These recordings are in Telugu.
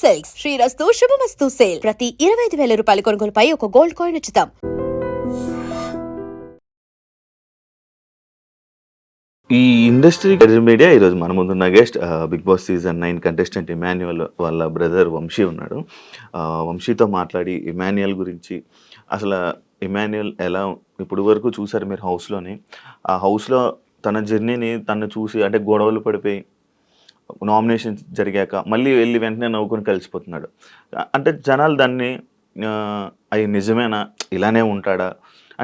సిల్క్స్ శ్రీరస్తు శుభమస్తు సేల్ ప్రతి 25,000 రూపాయల కొనుగోలుపై ఒక గోల్డ్ కాయిన్ ఉచితం. ఈ ఇండస్ట్రీ మీడియా ఈరోజు మన ముందున్న guest Big Boss season 9 contestant Emmanuel వాళ్ళ బ్రదర్ వంశీ ఉన్నాడు. వంశీతో మాట్లాడి ఇమాన్యుయల్ గురించి అసలు ఇమాన్యుయల్ ఎలా ఇప్పుడు వరకు చూసారు మీరు హౌస్లోని, ఆ హౌస్లో తన జర్నీని తను చూసి అంటే గొడవలు పడిపోయి నామినేషన్ జరిగాక మళ్ళీ వెళ్ళి వెంటనే నవ్వుకొని కలిసిపోతున్నాడు. అంటే జనాలు దాన్ని అవి నిజమేనా, ఇలానే ఉంటాడా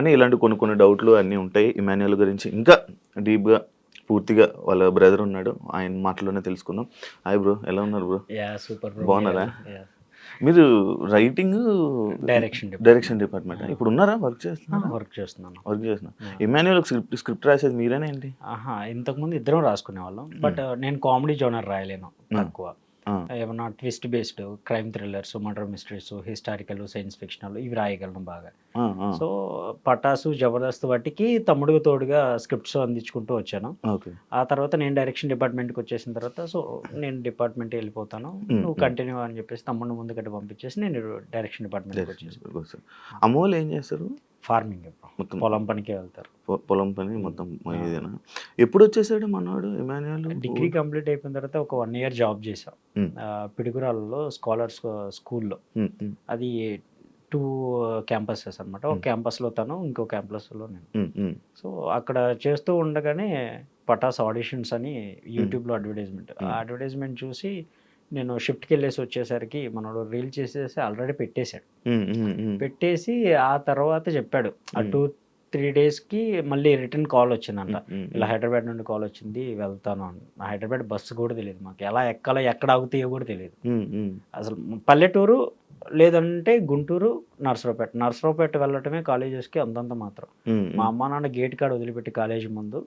అని ఇలాంటి కొన్ని డౌట్లు అన్నీ ఉంటాయి ఇమాన్యుయల్ గురించి. ఇంకా డీప్గా పూర్తిగా వాళ్ళ బ్రదర్ ఉన్నాడు, ఆయన మాటలోనే తెలుసుకుందాం. హాయ్ బ్రో, ఎలా ఉన్నారు బ్రో? సూపర్ బాగున్నారా? మీరు రైటింగ్ డైరెక్షన్ డిపార్ట్మెంట్ ఇప్పుడు ఉన్నారా? వర్క్ చేస్తున్నాను. ఇమాన్యుయల్ స్క్రిప్ట్ రాసేది మీరేనా ఏంటి? ఇంతకుముందు ఇద్దరం రాసుకునే వాళ్ళం, బట్ నేను కామెడీ జోనర్ రాయలేను, తక్కువ. ఏమన్నా twist based crime thrillers, murder mysteries, historical, science fictional ఇవి రాయగలను బాగా. సో పటాసు, జబర్దస్త్ వాటికి తమ్ముడుగా తోడుగా స్క్రిప్ట్స్ అందించుకుంటూ వచ్చాను. ఆ తర్వాత నేను డైరెక్షన్ డిపార్ట్మెంట్కి వచ్చేసిన తర్వాత సో నేను డిపార్ట్మెంట్ వెళ్ళిపోతాను, నువ్వు కంటిన్యూ అని చెప్పేసి తమ్ముడిని ముందుకట్టు పంపించేసి నేను డైరెక్షన్ డిపార్ట్మెంట్కి వచ్చేసాను. అమ్మోళ్ళు ఏం చేస్తారు? ఫార్మింగ్, మొత్తం పొలం పనికే వెళ్తారు. పొలం పని మొత్తం ఇదేనా? ఎప్పుడు వచ్చేసాడు మనవాడు ఇమాన్యుయల్? డిగ్రీ కంప్లీట్ అయిపోయిన తర్వాత ఒక 1 year జాబ్ చేసాం పిడుగురాళ్ళలో స్కాలర్స్ స్కూల్లో. అది 2 క్యాంపసెస్ అనమాట. ఒక క్యాంపస్లో తను, ఇంకో క్యాంపస్లో నేను. సో అక్కడ చేస్తూ ఉండగానే పటాస్ ఆడిషన్స్ అని యూట్యూబ్లో అడ్వర్టైజ్మెంట్, ఆ అడ్వర్టైజ్మెంట్ చూసి నేను షిఫ్ట్కి వెళ్ళేసి వచ్చేసరికి మనోడు రీల్ చేసేసి ఆల్రెడీ పెట్టేశాడు. పెట్టేసి ఆ తర్వాత చెప్పాడు ఆ 2-3 daysకి మళ్ళీ రిటర్న్ కాల్ వచ్చిందంట, ఇలా హైదరాబాద్ నుండి కాల్ వచ్చింది, వెళ్తాను అని. హైదరాబాద్ బస్సు కూడా తెలియదు మాకు, ఎలా ఎక్కాలో ఎక్కడ ఆగుతాయో కూడా తెలియదు అసలు. పల్లెటూరు లేదంటే గుంటూరు, నర్సరావుపేట వెళ్ళటమే కాలేజెస్కి అంతంత మాత్రం. మా అమ్మ నాన్న గేట్ కాడ వదిలిపెట్టి కాలేజీ ముందు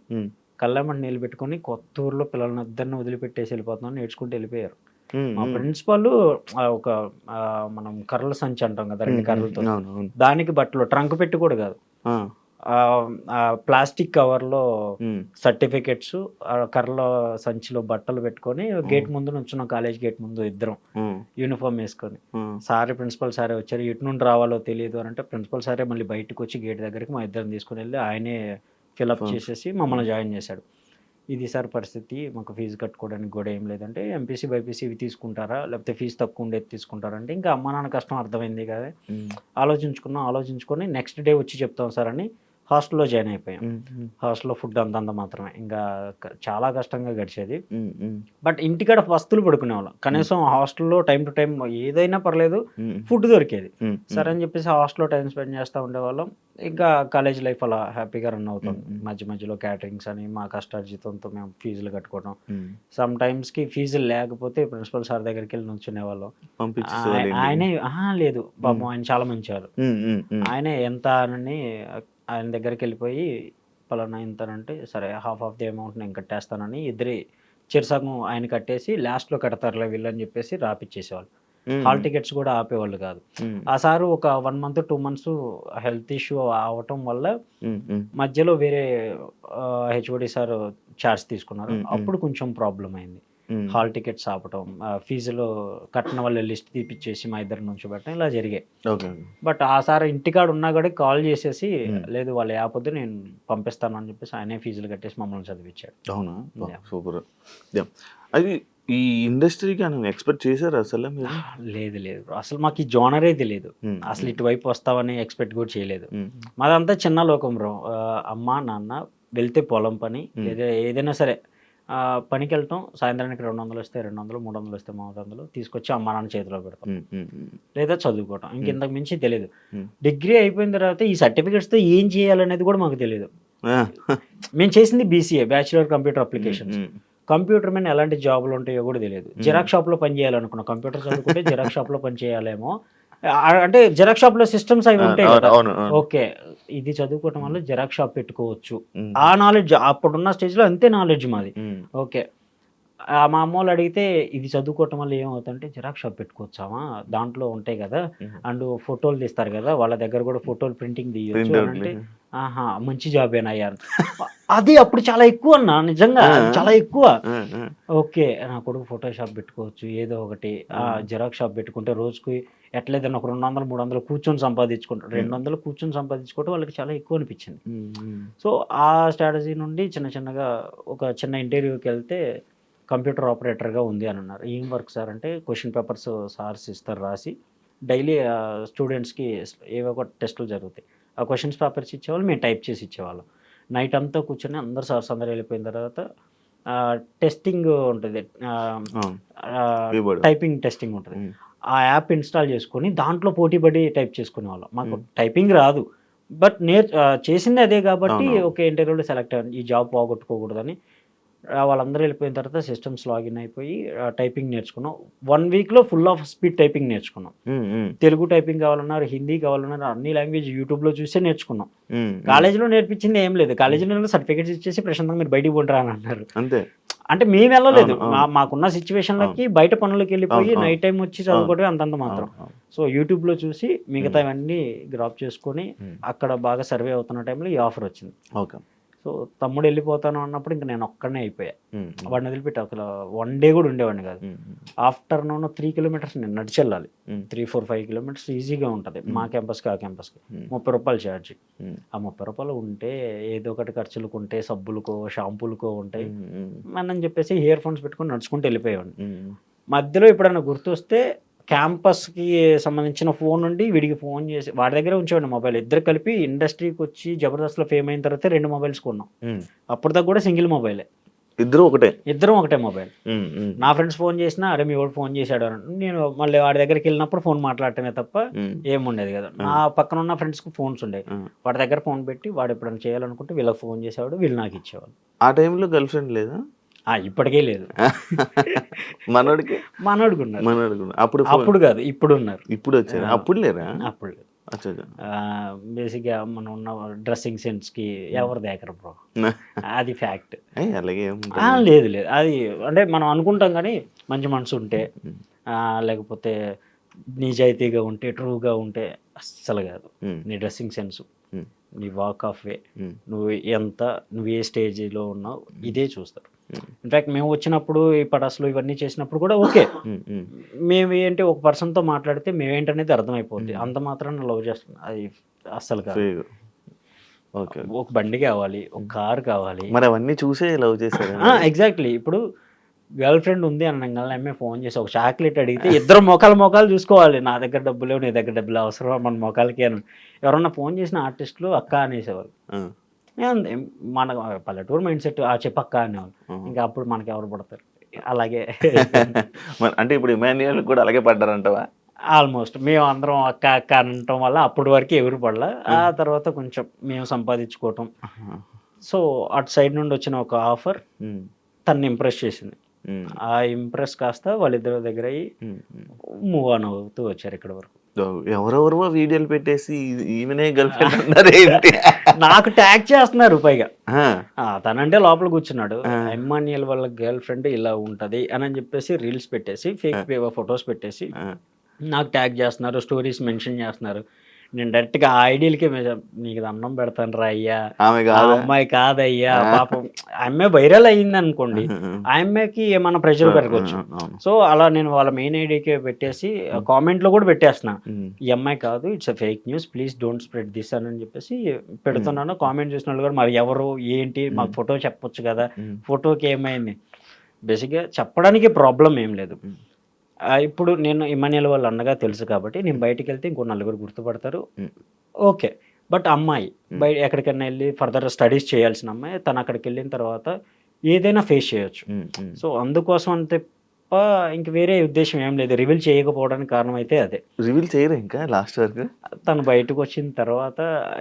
కళ్ళెమ్మటి నీళ్ళు పెట్టుకుని కొత్త ఊర్లో పిల్లల్ని ఇద్దరిని వదిలిపెట్టేసి వెళ్ళిపోతున్నాను నేర్చుకుంటూ వెళ్ళిపోయారు. మా ప్రిన్సిపల్ ఒక మనం కర్రల సంచి అంటాం కదా, 2 కర్రలతో, దానికి బట్టలు ట్రంక్ పెట్టి కూడా కాదు, ప్లాస్టిక్ కవర్లో సర్టిఫికెట్స్, కర్రల సంచిలో బట్టలు పెట్టుకొని గేట్ ముందు నుంచున్నాం, కాలేజ్ గేట్ ముందు ఇద్దరం యూనిఫామ్ వేసుకొని. సారీ ప్రిన్సిపల్ సారే వచ్చారు, ఎటు నుండి రావాలో తెలియదు అని అంటే ప్రిన్సిపల్ సారే మళ్ళీ బయటకు వచ్చి గేట్ దగ్గరికి మా ఇద్దరిని తీసుకుని వెళ్ళి ఆయనే ఫిలప్ చేసేసి మమ్మల్ని జాయిన్ చేశాడు. ఇది సార్ పరిస్థితి, మాకు ఫీజు కట్టుకోవడానికి కూడా ఏం లేదంటే ఎంపీసీ బైపీసీ ఇవి తీసుకుంటారా లేకపోతే ఫీజు తక్కువ ఉండేది తీసుకుంటారంటే ఇంకా అమ్మ నాన్న కష్టం అర్థమైంది కదా, ఆలోచించుకొని నెక్స్ట్ డే వచ్చి చెప్తాం సార్ అని హాస్టల్లో జాయిన్ అయిపోయాం. హాస్టల్లో ఫుడ్ అంతంత మాత్రమే, ఇంకా చాలా కష్టంగా గడిచేది. బట్ ఇంటికాడ వస్తువులు పడుకునేవాళ్ళం, కనీసం హాస్టల్లో టైం టు టైం ఏదైనా పర్లేదు ఫుడ్ దొరికేది. సరే అని చెప్పేసి హాస్టల్లో టైం స్పెండ్ చేస్తూ ఉండేవాళ్ళం. ఇంకా కాలేజ్ లైఫ్ అలా హ్యాపీగా రన్ అవుతుంది. మధ్యలో క్యాటరింగ్స్ అని మా కష్టార్జితంతో మేము ఫీజులు కట్టుకోవడం, సమ్ టైమ్స్కి ఫీజులు లేకపోతే ప్రిన్సిపల్ సార్ దగ్గరికి వెళ్ళి నుంచునేవాళ్ళం. ఆయనే లేదు పాపం, ఆయన చాలా మంచివారు. ఆయనే ఎంత అని ఆయన దగ్గరికి వెళ్ళిపోయి పలానా ఇంతనంటే సరే హాఫ్ ఆఫ్ ది అమౌంట్ నేను కట్టేస్తానని ఇద్దరి చిరసగం ఆయన కట్టేసి లాస్ట్లో కడతారులే వీళ్ళని చెప్పేసి రాపిచ్చేసేవాళ్ళు. హాల్ టికెట్స్ కూడా ఆపేవాళ్ళు కాదు. ఆ సారు ఒక 1 month 2 months హెల్త్ ఇష్యూ అవటం వల్ల మధ్యలో వేరే హెచ్ఓడి సార్ చార్జ్ తీసుకున్నారు. అప్పుడు కొంచెం ప్రాబ్లం అయింది, హాల్ టికెట్స్ ఆపటం, ఫీజులో కట్టిన వాళ్ళ లిస్ట్ తీపిచ్చేసి మా ఇద్దరి నుంచి పెట్టడం, ఇలా జరిగాయి. బట్ ఆ సార్ ఇంటికాడ ఉన్నా కూడా కాల్ చేసేసి లేదు వాళ్ళు ఆపొద్దు నేను పంపిస్తాను అని చెప్పేసి ఆయనే ఫీజులు కట్టేసి మమ్మల్ని చదివించాడు. అవునా, సూపర్. అది ఈ ఇండస్ట్రీకి అని ఎక్స్పెక్ట్ చేశారు అసలు? లేదు అసలు మాకు ఈ జోనరే తెలియదు, అసలు ఇటువైపు వస్తావని ఎక్స్పెక్ట్ కూడా చేయలేదు. మాదంతా చిన్న లోకం బ్రో. అమ్మ నాన్న వెళ్తే పొలం పని, లేదా ఏదైనా సరే పనికి వెళ్తాం, సాయంత్రానికి 200 వస్తే 200, 300 వస్తే 300 తీసుకొచ్చి అమ్మ నాన్న చేతిలో పెడతాం, లేదా చదువుకోవటం, ఇంకెంతకు మించి తెలియదు. డిగ్రీ అయిపోయిన తర్వాత ఈ సర్టిఫికెట్స్తో ఏం చేయాలనేది కూడా మాకు తెలియదు. మేము చేసింది BCA, bachelor computer applications. Computer మీద ఎలాంటి జాబులు ఉంటాయో కూడా తెలియదు. జిరాక్స్ షాప్లో పని చేయాలనుకున్నాం, కంప్యూటర్ చదువుకుంటే జిరాక్స్ షాప్లో పని చేయాలేమో, అంటే జిరాక్స్ షాప్లో సిస్టమ్స్ అవి ఉంటాయి కదా, ఓకే ఇది చదువుకోవటం వల్ల జిరాక్స్ షాప్ పెట్టుకోవచ్చు, ఆ నాలెడ్జ్ అప్పుడున్న స్టేజ్లో అంతే నాలెడ్జ్ మాది. ఓకే మా అమ్మోళ్ళు అడిగితే ఇది చదువుకోవటం వల్ల ఏమవుతుందంటే జిరాక్స్ షాప్ పెట్టుకోవచ్చామా దాంట్లో ఉంటాయి కదా అండ్ ఫోటోలు తీస్తారు కదా వాళ్ళ దగ్గర కూడా ఫోటోలు ప్రింటింగ్ తీయొచ్చు అని అంటే ఆహా మంచి జాబేనయ్యా అది అప్పుడు చాలా ఎక్కువ అన్న నిజంగా చాలా ఎక్కువ. ఓకే నా కొడుకు ఫోటో షాప్ పెట్టుకోవచ్చు ఏదో ఒకటి జిరాక్స్ షాప్ పెట్టుకుంటే రోజుకి ఎట్లేదన్నా ఒక 200-300 కూర్చొని సంపాదించుకుంటారు 200 కూర్చొని సంపాదించుకోవడం వాళ్ళకి చాలా ఎక్కువ అనిపించింది. సో ఆ స్ట్రాటజీ నుండి చిన్న చిన్నగా ఒక చిన్న ఇంటర్వ్యూకి వెళ్తే కంప్యూటర్ ఆపరేటర్గా ఉంది అని అన్నారు. ఏం వర్క్ సార్ అంటే క్వశ్చన్ పేపర్స్ సార్స్ ఇస్తారు రాసి డైలీ స్టూడెంట్స్కి ఏవో ఒక టెస్టులు జరుగుతాయి ఆ క్వశ్చన్స్ పేపర్స్ ఇచ్చేవాళ్ళు మేము టైప్ చేసి ఇచ్చేవాళ్ళం. నైట్ అంతా కూర్చొని అందరు సార్స్ అందరు వెళ్ళిపోయిన తర్వాత టెస్టింగ్ ఉంటుంది టైపింగ్ టెస్టింగ్ ఉంటుంది ఆ యాప్ ఇన్స్టాల్ చేసుకొని దాంట్లో పోటీపడి టైప్ చేసుకునేవాళ్ళం. మాకు టైపింగ్ రాదు బట్ చేసింది అదే కాబట్టి ఓకే ఇంటర్వ్యూలో సెలెక్ట్ అయ్యాను ఈ జాబ్ పోగొట్టుకోకూడదని. వాళ్ళందరూ వెళ్ళిపోయిన తర్వాత సిస్టమ్స్ లాగిన్ అయిపోయి టైపింగ్ నేర్చుకున్నాం. 1 వీక్లో ఫుల్ ఆఫ్ స్పీడ్ టైపింగ్ నేర్చుకున్నాం. తెలుగు టైపింగ్ కావాలన్నారు హిందీ కావాలన్నారు అన్ని లాంగ్వేజ్ యూట్యూబ్లో చూసే నేర్చుకున్నాం. కాలేజీలో నేర్పించింది ఏం లేదు కాలేజీలో సర్టిఫికేట్స్ ఇచ్చేసి ప్రశాంతంగా మీరు బయటికి పోండి అని అన్నారు. అంతే అంటే మేము వెళ్ళలేదు మాకున్న సిచ్యువేషన్లకి బయట పనులకి వెళ్ళిపోయి నైట్ టైం వచ్చి చదువుకోవడం అంతంత మాత్రం. సో యూట్యూబ్లో చూసి మిగతా ఇవన్నీ గ్రాప్ చేసుకొని అక్కడ బాగా సర్వే అవుతున్న టైంలో ఈ ఆఫర్ వచ్చింది. ఓకే సో తమ్ముడు వెళ్ళిపోతాను అన్నప్పుడు ఇంకా నేను ఒక్కడనే అయిపోయా. వాడిని వదిలిపెట్టి అసలు 1 డే కూడా ఉండేవాడిని కాదు. ఆఫ్టర్నూన్ 3 కిలోమీటర్స్ నేను నడిచి వెళ్ళాలి 3-4-5 కిలోమీటర్స్ ఈజీగా ఉంటుంది మా క్యాంపస్కి ఆ క్యాంపస్కి 30 రూపాయలు ఛార్జ్. ఆ 30 రూపాయలు ఉంటే ఏదో ఒకటి ఖర్చులకు ఉంటే సబ్బులకో షాంపూలకో ఉంటాయి అని చెప్పేసి ఇయర్ ఫోన్స్ పెట్టుకొని నడుచుకుంటూ వెళ్ళిపోయేవాడిని. మధ్యలో ఎప్పుడైనా గుర్తొస్తే క్యాంపస్కి సంబంధించిన ఫోన్ నుండి వీడికి ఫోన్ చేసి వాడి దగ్గర ఉంచేవాడిని మొబైల్. ఇద్దరు కలిపి ఇండస్ట్రీకి వచ్చి జబర్దస్త్లో ఫేమ్ అయిన తర్వాత 2 మొబైల్స్ కొన్నాం. అప్పటిదాకా కూడా సింగిల్ మొబైలే ఇద్దరం ఒకటే మొబైల్. నా ఫ్రెండ్స్ ఫోన్ చేసినా అరే మీ వాడు ఫోన్ చేశాడు అని నేను మళ్ళీ వాడి దగ్గరికి వెళ్ళినప్పుడు ఫోన్ మాట్లాడటమే తప్ప ఏముండేది కదా. నా పక్కన ఉన్న ఫ్రెండ్స్కి ఫోన్స్ ఉండేవి. వాడి దగ్గర ఫోన్ పెట్టి వాడు ఎప్పుడైనా చేయాలనుకుంటే వీళ్ళకి ఫోన్ చేసేవాడు వీళ్ళు నాకు ఇచ్చేవాళ్ళు. ఆ టైంలో గర్ల్ ఫ్రెండ్ లేదా? ఇప్పటికే లేదు. మనోడికి ఉన్నారు అప్పుడు కాదు ఇప్పుడు ఉన్నారు. ఇప్పుడు వచ్చారు అప్పుడు లేరా? అప్పుడు లేదు. బేసిక్గా మనం ఉన్న డ్రెస్సింగ్ సెన్స్కి ఎవరు దేకరు బ్రో అది ఫ్యాక్ట్. అలాగే లేదు అది అంటే మనం అనుకుంటాం కానీ మంచి మనసు ఉంటే లేకపోతే నిజాయితీగా ఉంటే ట్రూగా ఉంటే అస్సలు కాదు. నీ డ్రెస్సింగ్ సెన్స్ నీ వాక్ ఆఫ్ వే నువ్వు ఏ స్టేజ్లో ఉన్నావు ఇదే చూస్తారు. ఇన్ఫ్యాక్ట్ మేము వచ్చినప్పుడు ఈ పటాసులు ఇవన్నీ చేసినప్పుడు కూడా ఓకే మేము ఏంటి ఒక పర్సన్తో మాట్లాడితే మేమేంటనేది అర్థమైపోద్ది. అంత మాత్రాన లవ్ చేస్తున్నాం అది అస్సలు కాదు. ఒక బండి కావాలి ఒక కారు కావాలి మరి అవన్నీ చూసే లవ్ చేశారు. ఎగ్జాక్ట్లీ. ఇప్పుడు గర్ల్ ఫ్రెండ్ ఉంది అనగానే అమ్మాయి ఫోన్ చేసి ఒక చాక్లెట్ అడిగితే ఇద్దరు మొఖాలు చూసుకోవాలి. నా దగ్గర డబ్బులు లేవు నీ దగ్గర డబ్బులు అవసరం మన మొఖాలకి అని. ఎవరన్నా ఫోన్ చేసిన ఆర్టిస్టులు అక్క అనేసేవాళ్ళు. మన పల్లెటూరు మైండ్ సెట్ చెప్పక్క అనేవాళ్ళు. ఇంకా అప్పుడు మనకి ఎవరు పడతారు అలాగే. అంటే ఇప్పుడు ఇమాన్యుయల్ కూడా అలాగే పడ్డారంటవా? ఆల్మోస్ట్ మేము అందరం అక్క అక్క అనటం వల్ల అప్పటి వరకు ఎవరు పడలా. ఆ తర్వాత కొంచెం మేము సంపాదించుకోవటం. సో అటు సైడ్ నుండి వచ్చిన ఒక ఆఫర్ తన్ని ఇంప్రెస్ చేసింది. ఆ ఇంప్రెస్ కాస్త వాళ్ళిద్దరి దగ్గర అయ్యి మూవ్ ఆన్ అవుతూ వచ్చారు ఇక్కడ వరకు. ఎవరెవరో వీడియోలు పెట్టేసి ఈమెనే గర్ల్ ఫ్రెండ్ అన్నారు ఏంటి? నాకు ట్యాగ్ చేస్తున్నారు పైగా. తనంటే లోపల కూర్చున్నాడు ఇమ్మాన్యుయల్ వాళ్ళ గర్ల్ ఫ్రెండ్ ఇలా ఉంటది అని చెప్పేసి రీల్స్ పెట్టేసి ఫేక్ ఫొటోస్ పెట్టేసి నాకు ట్యాగ్ చేస్తున్నారు స్టోరీస్ మెన్షన్ చేస్తున్నారు. నేను డైరెక్ట్గా ఆ ఐడియాలకే నీకు అన్నం పెడతాను రా అయ్యా అమ్మాయి కాదయ్యా పాపం ఆ అమ్మాయి వైరల్ అయ్యింది అనుకోండి ఆ అమ్మాయికి ఏమన్నా ప్రెషర్ పెరగవచ్చు. సో అలా నేను వాళ్ళ మెయిన్ ఐడియాకే పెట్టేసి కామెంట్లో కూడా పెట్టేస్తున్నా ఈ అమ్మాయి కాదు it's fake news please don't spread this అని చెప్పేసి పెడుతున్నాను. కామెంట్ చేసిన వాళ్ళు కూడా మరి ఎవరు ఏంటి మాకు ఫోటో చెప్పొచ్చు కదా ఫోటోకి ఏమైంది. బేసిక్గా చెప్పడానికి ప్రాబ్లం ఏం లేదు. ఇప్పుడు నేను ఇమాన్యుయల్ వాళ్ళ అన్నగా తెలుసు కాబట్టి నేను బయటికి వెళ్తే ఇంకో 4 గుర్తుపడతారు ఓకే. బట్ అమ్మాయి బయట ఎక్కడికైనా వెళ్ళి ఫర్దర్ స్టడీస్ చేయాల్సిన అమ్మాయి తను అక్కడికి వెళ్ళిన తర్వాత ఏదైనా ఫేస్ చేయొచ్చు. సో అందుకోసం అంతే ఇంక వేరే ఉద్దేశం ఏం లేదు. రివీల్ చేయకపోవడానికి కారణం అయితే అదే. రివీల్ చేయరు ఇంకా లాస్ట్ వరకు. తను బయటకు వచ్చిన తర్వాత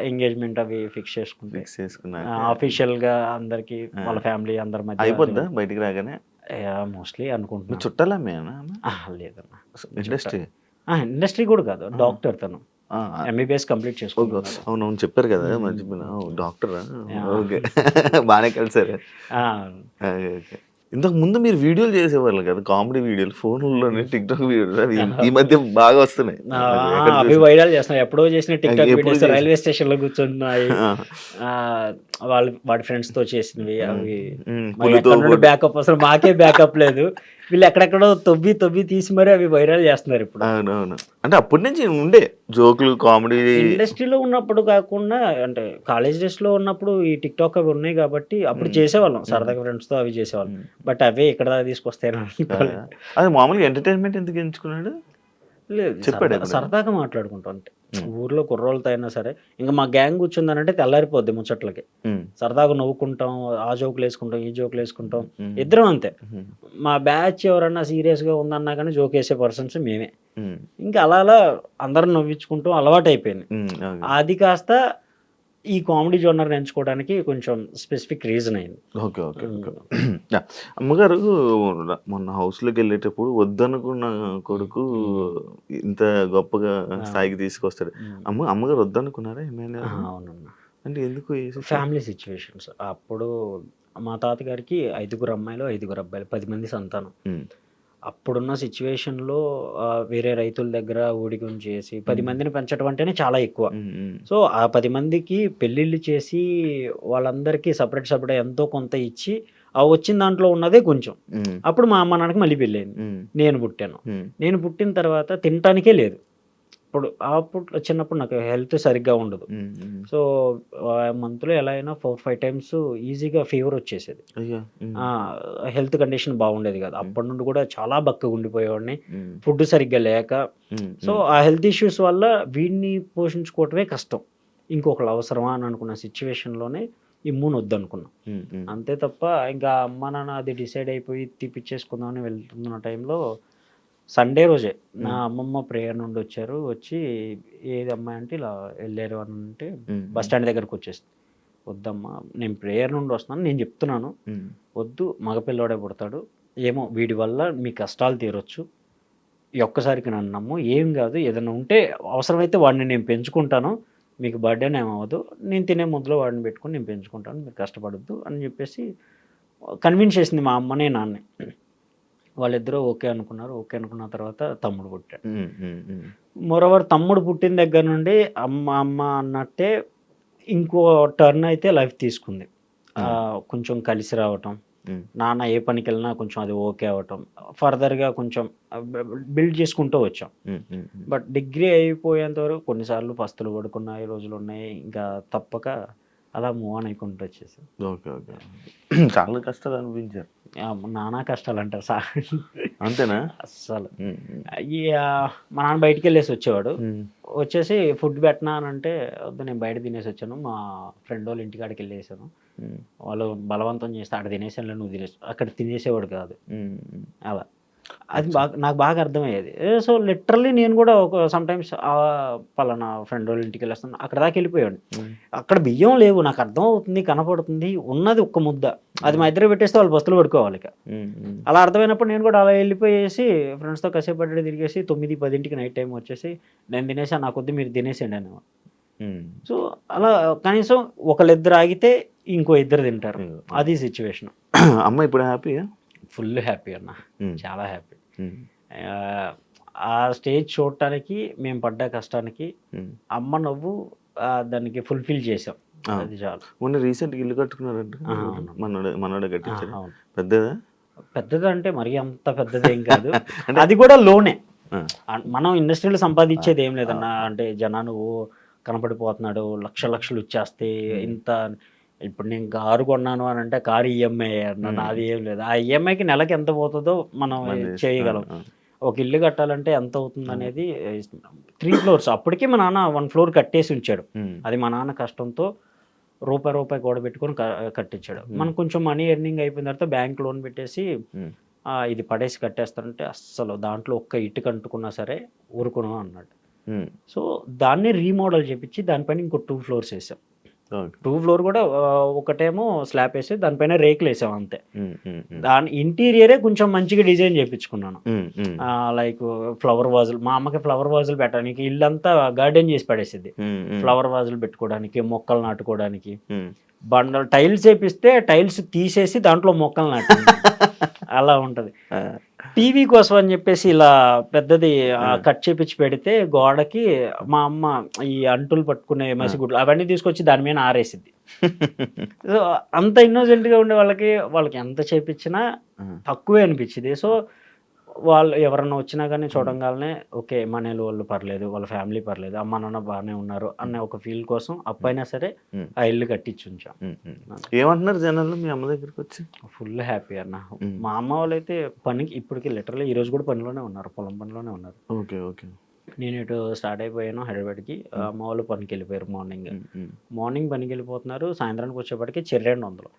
ఎంగేజ్మెంట్ అవి ఫిక్స్ చేసుకున్నా ఆఫీషియల్గా అందరికి వాళ్ళ ఫ్యామిలీ అందరి మధ్య అయిపోద్దా బయటికి రాగానే మోస్ట్లీ అనుకుంటున్నా. చుట్టాలా లేదన్నా ఇండస్ట్రీ కూడా కాదు డాక్టర్ తను ఎంబీబీఎస్ కంప్లీట్ చేసుకున్నాను. అవునవును చెప్పారు కదా మర్చిపోయినా డాక్టర్. ఓకే బాగానే కలిసారు. ఇంతకు ముందు మీరు వీడియోలు చేసేవాళ్ళు కదా, కామెడీ వీడియోలు ఫోన్లోనే, టిక్టాక్ వీడియోలు అవి ఈ మధ్య బాగా వస్తున్నాయి. ఎక్కడ అవి చూసినా. వైరల్ చేస్తున్నారు. ఎప్పుడో చేసిన టిక్టాక్ ఎప్పుడు వీడియోస్ చేసిన- రైల్వే స్టేషన్ లో కూర్చున్నాయి. ఆ, వాడి ఫ్రెండ్స్ తో చేసినవి అవి. మరి పులితో ఎక్కడ నుండి బ్యాకప్, అసలు మాకే బ్యాకప్ లేదు. వీళ్ళు ఎక్కడెక్కడో తొవ్వి తీసి మరి అవి వైరల్ చేస్తున్నారు ఇప్పుడు. అవునవును. అంటే అప్పటి నుంచి ఉండే జోకులు, కామెడీ. ఇండస్ట్రీలో ఉన్నప్పుడు కాకుండా అంటే కాలేజ్ డేస్ లో ఉన్నప్పుడు ఈ టిక్ టాక్ అవి ఉన్నాయి కాబట్టి అప్పుడు చేసేవాళ్ళం సరదాగా ఫ్రెండ్స్ తో అవి చేసేవాళ్ళం. బట్ అవే ఇక్కడ దాకా తీసుకొస్తాయని అనుకోలేదు. అది మామూలుగా ఎంటర్టైన్మెంట్ ఎందుకు ఎంచుకున్నాడు? లేదు, చెప్పాడు ఎప్పుడైనా? సరదాగా మాట్లాడుకుంటాం అంటే ఊర్లో కుర్రోళ్ళతో అయినా సరే. ఇంకా మా గ్యాంగ్ కూర్చుందనంటే తెల్లారిపోద్ది ముచ్చట్లకి. సరదాగా నవ్వుకుంటాం, ఆ జోకులు వేసుకుంటాం, ఈ జోకులు వేసుకుంటాం, ఇద్దరం అంతే. మా బ్యాచ్ ఎవరన్నా సీరియస్ గా ఉందన్నా కానీ జోక్ వేసే పర్సన్స్ మేమే. ఇంకా అలా అందరం నవ్వించుకుంటాం, అలవాటు అయిపోయింది. అది కాస్త ఈ కామెడీ జోనర్ ఎంచుకోవడానికి కొంచెం స్పెసిఫిక్ రీజన్ అయింది. Okay okay okay. అమ్మగారు మొన్న హౌస్లోకి వెళ్ళేటప్పుడు వద్దనుకున్న కొడుకు ఇంత గొప్పగా స్థాయికి తీసుకొస్తాడు. అమ్మగారు వద్దనుకున్నారా ఏమైనా? అవునన్నా, అంటే ఎందుకు? Family situations. అప్పుడు మా తాతగారికి 5 అమ్మాయిలు 5 అబ్బాయిలు, 10 మంది సంతానం. అప్పుడున్న సిచ్యువేషన్లో వేరే రైతుల దగ్గర ఊడిగం చేసి 10 మందిని పెంచడం అంటేనే చాలా ఎక్కువ. సో ఆ 10 మందికి పెళ్ళిళ్ళు చేసి వాళ్ళందరికీ సపరేట్ ఎంతో కొంత ఇచ్చి ఆ వచ్చిన దాంట్లో ఉన్నదే కొంచెం. అప్పుడు మా అమ్మ నాన్నకి మళ్ళీ పెళ్ళయింది. నేను పుట్టాను. నేను పుట్టిన తర్వాత తినటానికే లేదు. అప్పుడు చిన్నప్పుడు నాకు హెల్త్ సరిగ్గా ఉండదు. సో మంత్లో ఎలా అయినా 4-5 టైమ్స్ ఈజీగా ఫీవర్ వచ్చేసేది. హెల్త్ కండిషన్ బాగుండేది కాదు. అప్పటి నుండి కూడా చాలా బక్కగా ఉండిపోయేవాడిని, ఫుడ్ సరిగ్గా లేక. సో ఆ హెల్త్ ఇష్యూస్ వల్ల వీడిని పోషించుకోవటమే కష్టం, ఇంకొకరు అవసరమా అని అనుకున్న సిచ్యువేషన్లోనే ఇమ్యూన్ వద్దనుకున్నాం. అంతే తప్ప ఇంకా అమ్మ నాన్న అది డిసైడ్ అయిపోయి తీపిచ్చేసుకుందామని వెళ్తున్న టైంలో సండే రోజే నా అమ్మమ్మ ప్రేయర్ నుండి వచ్చారు. వచ్చి ఏది అమ్మాయి అంటే ఇలా వెళ్ళారు అని అంటే బస్ స్టాండ్ దగ్గరకు వచ్చేసింది. వద్దమ్మా, నేను ప్రేయర్ నుండి వస్తున్నాను, నేను చెప్తున్నాను వద్దు, మగపిల్లవాడే పుడతాడు, ఏమో వీడి వల్ల మీ కష్టాలు తీరొచ్చు, ఈ ఒక్కసారికి నన్ను నమ్ము, ఏం కాదు, ఏదైనా ఉంటే అవసరమైతే వాడిని నేను పెంచుకుంటాను, మీకు బర్త్డేనే ఏమవ్వదు, నేను తినే ముద్దులో వాడిని పెట్టుకుని నేను పెంచుకుంటాను, మీరు కష్టపడద్దు అని చెప్పేసి కన్విన్స్ చేసింది మా అమ్మనే నాన్నే. వాళ్ళిద్దరూ ఓకే అనుకున్నారు. ఓకే అనుకున్న తర్వాత తమ్ముడు పుట్టాడు. మోరోవర్ తమ్ముడు పుట్టిన దగ్గర నుండి అమ్మ అన్నట్టే ఇంకో టర్న్ అయితే లైఫ్ తీసుకుంది. కొంచెం కలిసి రావటం, నాన్న ఏ పనికి వెళ్ళినా కొంచెం అది ఓకే అవ్వటం, ఫర్దర్గా కొంచెం బిల్డ్ చేసుకుంటూ వచ్చాం. బట్ డిగ్రీ అయిపోయేంత వరకు కొన్నిసార్లు పస్తులు పడుకున్న రోజులు ఉన్నాయి. ఇంకా తప్పక అలా మూవ్ ఆన్ అయికుంటూ వచ్చేసి. Okay okay. చాలా కష్టాలు అనిపించారు. నానా కష్టాలు అంటారు సార్. అంతేనా? అస్సలు మా నాన్న బయటికి వెళ్ళేసి వచ్చేవాడు. వచ్చేసి ఫుడ్ పెట్టినా అని అంటే వద్దు, నేను బయట తినేసి వచ్చాను, మా ఫ్రెండ్ వాళ్ళ ఇంటికాడికి వెళ్ళేసాను, వాళ్ళు బలవంతం చేస్తే అక్కడ తినేసాను, నువ్వు తినేసి అక్కడ తినేసేవాడు కాదు. అలా అది నాకు బాగా అర్థమయ్యేది. సో లిటరల్లీ నేను కూడా ఒక సమ్ టైమ్స్ పలానా ఫ్రెండ్ వాళ్ళ ఇంటికి వెళ్ళేస్తాను, అక్కడ దాకా వెళ్ళిపోయాడు. అక్కడ బియ్యం లేవు, నాకు అర్థం అవుతుంది, కనపడుతుంది, ఉన్నది ఒక్క ముద్ద, అది మా ఇద్దరు పెట్టేస్తే వాళ్ళు బస్తులు పడుకోవాలి. ఇక అలా అర్థమైనప్పుడు నేను కూడా అలా వెళ్ళిపోయేసి ఫ్రెండ్స్తో కాసేపు అడ్డు తిరిగేసి 9-10 నైట్ టైం వచ్చేసి నేను తినేసా, నాకు వద్దు మీరు తినేసేయండి అని. సో అలా కనీసం ఒకళ్ళిద్దరు ఆగితే ఇంకో ఇద్దరు తింటారు, అది సిచ్యువేషన్. అమ్మ ఇప్పుడు హ్యాపీయా? ఫుల్ హ్యాపీ అన్న, చాలా హ్యాపీ. ఆ స్టేజ్ చూడటానికి మేము పడ్డ కష్టానికి అమ్మ నవ్వు దానికి ఫుల్ఫిల్ చేసాం, అది చాలు. మొన్న రీసెంట్ ఇల్లు కట్టుకున్నారంట, మనోడే కట్టించారు. అవును. పెద్దదా? పెద్దదంటే మరీ అంత పెద్దదేం కాదు, అది కూడా లోనే. మనం ఇండస్ట్రీలో సంపాదించేది ఏం లేదన్న, అంటే జనాలు కనపడిపోతున్నాడు, లక్షలు ఇచ్చేస్తే ఇంత. ఇప్పుడు నేను కారు కొన్నాను అని అంటే కారు ఈఎంఐ అన్న, నాది ఏం లేదు. ఆ ఈఎంఐకి నెలకి ఎంత పోతుందో మనం చేయగలం. ఒక ఇల్లు కట్టాలంటే ఎంత అవుతుంది అనేది 3 floors. అప్పటికే మా నాన్న 1 floor కట్టేసి ఉంచాడు. అది మా నాన్న కష్టంతో రూపాయి కూడబెట్టుకొని కట్టించాడు. మనకు కొంచెం మనీ ఎర్నింగ్ అయిపోయిన తర్వాత బ్యాంక్ లోన్ పెట్టేసి ఇది పడేసి కట్టేస్తానంటే అస్సలు దాంట్లో ఒక్క ఇటుక అంటుకున్నా సరే ఊరుకున్నాం అన్నాడు. సో దాన్ని రీమోడల్ చేపించి దానిపైన ఇంకో 2 floors వేసాం. 2 floor కూడా ఒకటేమో స్లాబ్ వేసి దానిపైన రేకులు వేసాం అంతే. దాని ఇంటీరియరే కొంచెం మంచిగా డిజైన్ చేయించుకున్నాను. లైక్ ఫ్లవర్ వాజులు, మా అమ్మకి ఫ్లవర్ వాజులు పెట్టడానికి ఇల్లంతా గార్డెన్ చేసి పడేసింది. ఫ్లవర్ వాజులు పెట్టుకోవడానికి, మొక్కలు నాటుకోవడానికి, బండలు టైల్స్ వేపిస్తే టైల్స్ తీసేసి దాంట్లో మొక్కలు నాటింది. అలా ఉంటది. టీవీ కోసం అని చెప్పేసి ఇలా పెద్దది కట్ చేపించి పెడితే గోడకి మా అమ్మ ఈ అంటులు పట్టుకునే మసిగుడ్లు అవన్నీ తీసుకొచ్చి దాని మీద ఆరేసిద్ది. సో అంత ఇన్నోసెంట్‌గా ఉండే వాళ్ళకి ఎంత చేపించినా తక్కువే అనిపించింది. సో వాళ్ళు ఎవరన్నా వచ్చినా గానీ చూడంగాల్నే ఓకే. మనోళ్ళు వాళ్ళు పర్లేదు, వాళ్ళ ఫ్యామిలీ పర్లేదు, అమ్మ నాన్న బానే ఉన్నారు అన్న ఒక ఫీల్ కోసం అప్పైనా సరే ఆ ఇల్లు కట్టించుంచాం. ఏమంటున్నారు జనాలు మీ అమ్మ దగ్గరికి వచ్చి? ఫుల్ హ్యాపీ అన్న. మా అమ్మ వాళ్ళైతే పనికి ఇప్పటికి లిటరల్లీ ఈ రోజు కూడా పనిలోనే ఉన్నారు. పొలం పనిలోనే ఉన్నారు. ఓకే. ఓకే. నేను ఇటు స్టార్ట్ అయిపోయాను హైదరాబాద్‌కి. అమ్మ వాళ్ళు పనికెళ్ళిపోయారు మార్నింగ్. మార్నింగ్ పనికెళ్ళిపోతున్నారు. సాయంత్రానికి వచ్చేప్పటికి చెర్రెండు వందలు.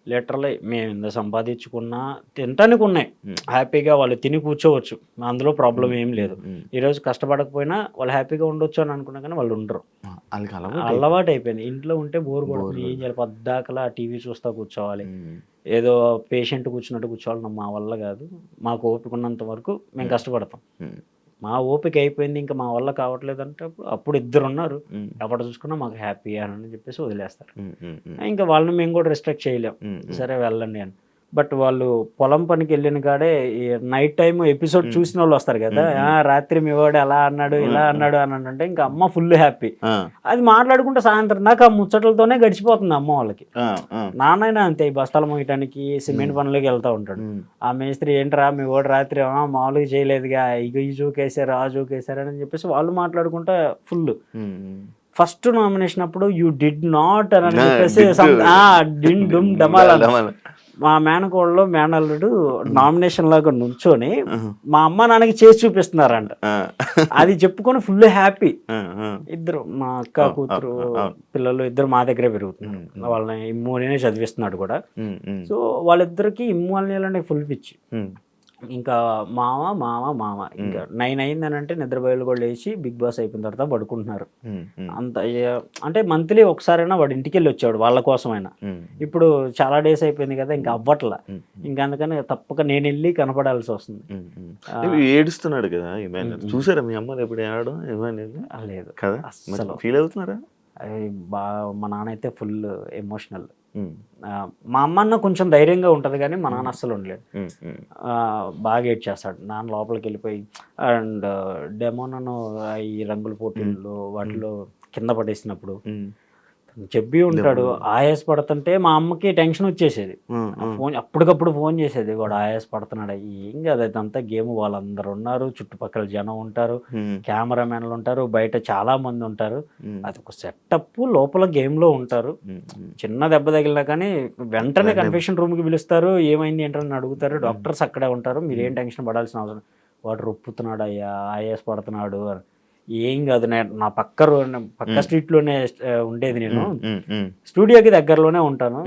లిటరల్లీ మేము ఇంత సంపాదించుకున్నా తినటానికి ఉన్నాయి. హ్యాపీగా వాళ్ళు తిని కూర్చోవచ్చు. అందులో ప్రాబ్లం ఏం లేదు. ఈరోజు కష్టపడకపోయినా వాళ్ళు హ్యాపీగా ఉండొచ్చు అని అనుకున్నా కానీ వాళ్ళు ఉండరు. అలవాటు అయిపోయింది. ఇంట్లో ఉంటే బోర్ కొడుతుంది. ఏం చేయాలి పద్దాకలా టీవీ చూస్తా కూర్చోవాలి. ఏదో పేషెంట్ కూర్చున్నట్టు కూర్చోవాలి మా వల్ల కాదు. మాకు ఓపిక ఉన్నంత వరకు మేము కష్టపడతాం. మా ఓపిక అయిపోయింది ఇంకా మా వల్ల కావట్లేదు అంటే అప్పుడు ఇద్దరు ఉన్నారు. ఎప్పుడు చూసుకున్నా మాకు హ్యాపీ అని చెప్పేసి వదిలేస్తారు. ఇంకా వాళ్ళని మేము కూడా రెస్ట్రిక్ట్ చేయలేం. సరే వెళ్ళండి అని. బట్ వాళ్ళు పొలం పనికి వెళ్ళిన కాడే ఈ నైట్ టైం ఎపిసోడ్ చూసిన వాళ్ళు వస్తారు కదా. రాత్రి మీ వాడు అలా అన్నాడు ఇలా అన్నాడు అని అంటే ఇంకా అమ్మ ఫుల్ హ్యాపీ. అది మాట్లాడుకుంటే సాయంత్రం దాకా ఆ ముచ్చట్లతోనే గడిచిపోతుంది అమ్మ వాళ్ళకి. నాన్నైనా అంతే. ఈ బస్తాలు మోయటానికి సిమెంట్ పనులకి వెళ్తా ఉంటాడు. ఆ మేస్త్రి ఏంట్రా మీ వాడు రాత్రి మామూలుగా చేయలేదుగా ఇక ఈ జోకేసారు ఆ జోకేసారు అని చెప్పేసి వాళ్ళు మాట్లాడుకుంటా ఫుల్. ఫస్ట్ నామినేషన్ అప్పుడు యూ డిడ్ నాట్ అని చెప్పేసి మా మేనకోడలో మేనల్లుడు నామినేషన్ లాగా నుంచొని మా అమ్మ నాన్నకి చేసి చూపిస్తున్నారంట. అది చెప్పుకొని ఫుల్ హ్యాపీ. ఇద్దరు మా అక్క కూతురు పిల్లలు ఇద్దరు మా దగ్గరే పెరుగుతున్నారు. వాళ్ళని ఇమ్మూనే చదివిస్తున్నాడు కూడా. సో వాళ్ళిద్దరికి ఇమ్మూనే ఫుల్ పిచ్చి. ఇంకా మామ ఇంకా 9 అయిందని అంటే నిద్రపోయేలు కూడా లేచి బిగ్ బాస్ అయిపోయిన తర్వాత పడుకుంటున్నారు. అంత అంటే మంత్లీ ఒకసారైనా వాడు ఇంటికి వెళ్ళి వచ్చాడు వాళ్ళ కోసమైనా. ఇప్పుడు చాలా డేస్ అయిపోయింది కదా ఇంకా అవ్వట్లా. ఇంకా అందుకని తప్పక నేను వెళ్ళి కనపడాల్సి వస్తుంది. ఏడుస్తున్నాడు కదా చూసారా మీ అమ్మ ఎప్పుడు ఏడడం? లేదు కదా అసలు ఫీల్ అవుతున్నారా? మా నాన్న అయితే ఫుల్ ఎమోషనల్. మా అమ్మన్న కొంచెం ధైర్యంగా ఉంటుంది కానీ మా నాన్న అస్సలు ఉండలేడు. బాగా ఏడ్ చేస్తాడు. నాన్న లోపలికి వెళ్ళిపోయి అండ్ డెమోనను ఈ రంగుల పోటీల్లో వాటిలో కింద పడేసినప్పుడు చెప్పి ఉంటాడు. ఆయాస పడుతుంటే మా అమ్మకి టెన్షన్ వచ్చేసేది. ఫోన్ అప్పటికప్పుడు ఫోన్ చేసేది వాడు ఆయాస పడుతున్నాడు. ఏం కాదు అదంతా గేమ్. వాళ్ళందరూ ఉన్నారు, చుట్టుపక్కల జనం ఉంటారు, కెమెరామెన్లు ఉంటారు, బయట చాలా మంది ఉంటారు. అది ఒక సెటప్. లోపల గేమ్ లో ఉంటారు. చిన్న దెబ్బ తగిలినా కానీ వెంటనే కన్ఫెషన్ రూమ్ కి పిలుస్తారు. ఏమైంది ఏంటని అడుగుతారు. డాక్టర్స్ అక్కడే ఉంటారు. మీరేం టెన్షన్ పడాల్సిన అవసరం. వాడు రొప్పుతున్నాడు అయ్యా ఆయాస పడుతున్నాడు అని. ఏం కాదు నా పక్క స్ట్రీట్ లోనే ఉండేది. నేను స్టూడియోకి దగ్గరలోనే ఉంటాను.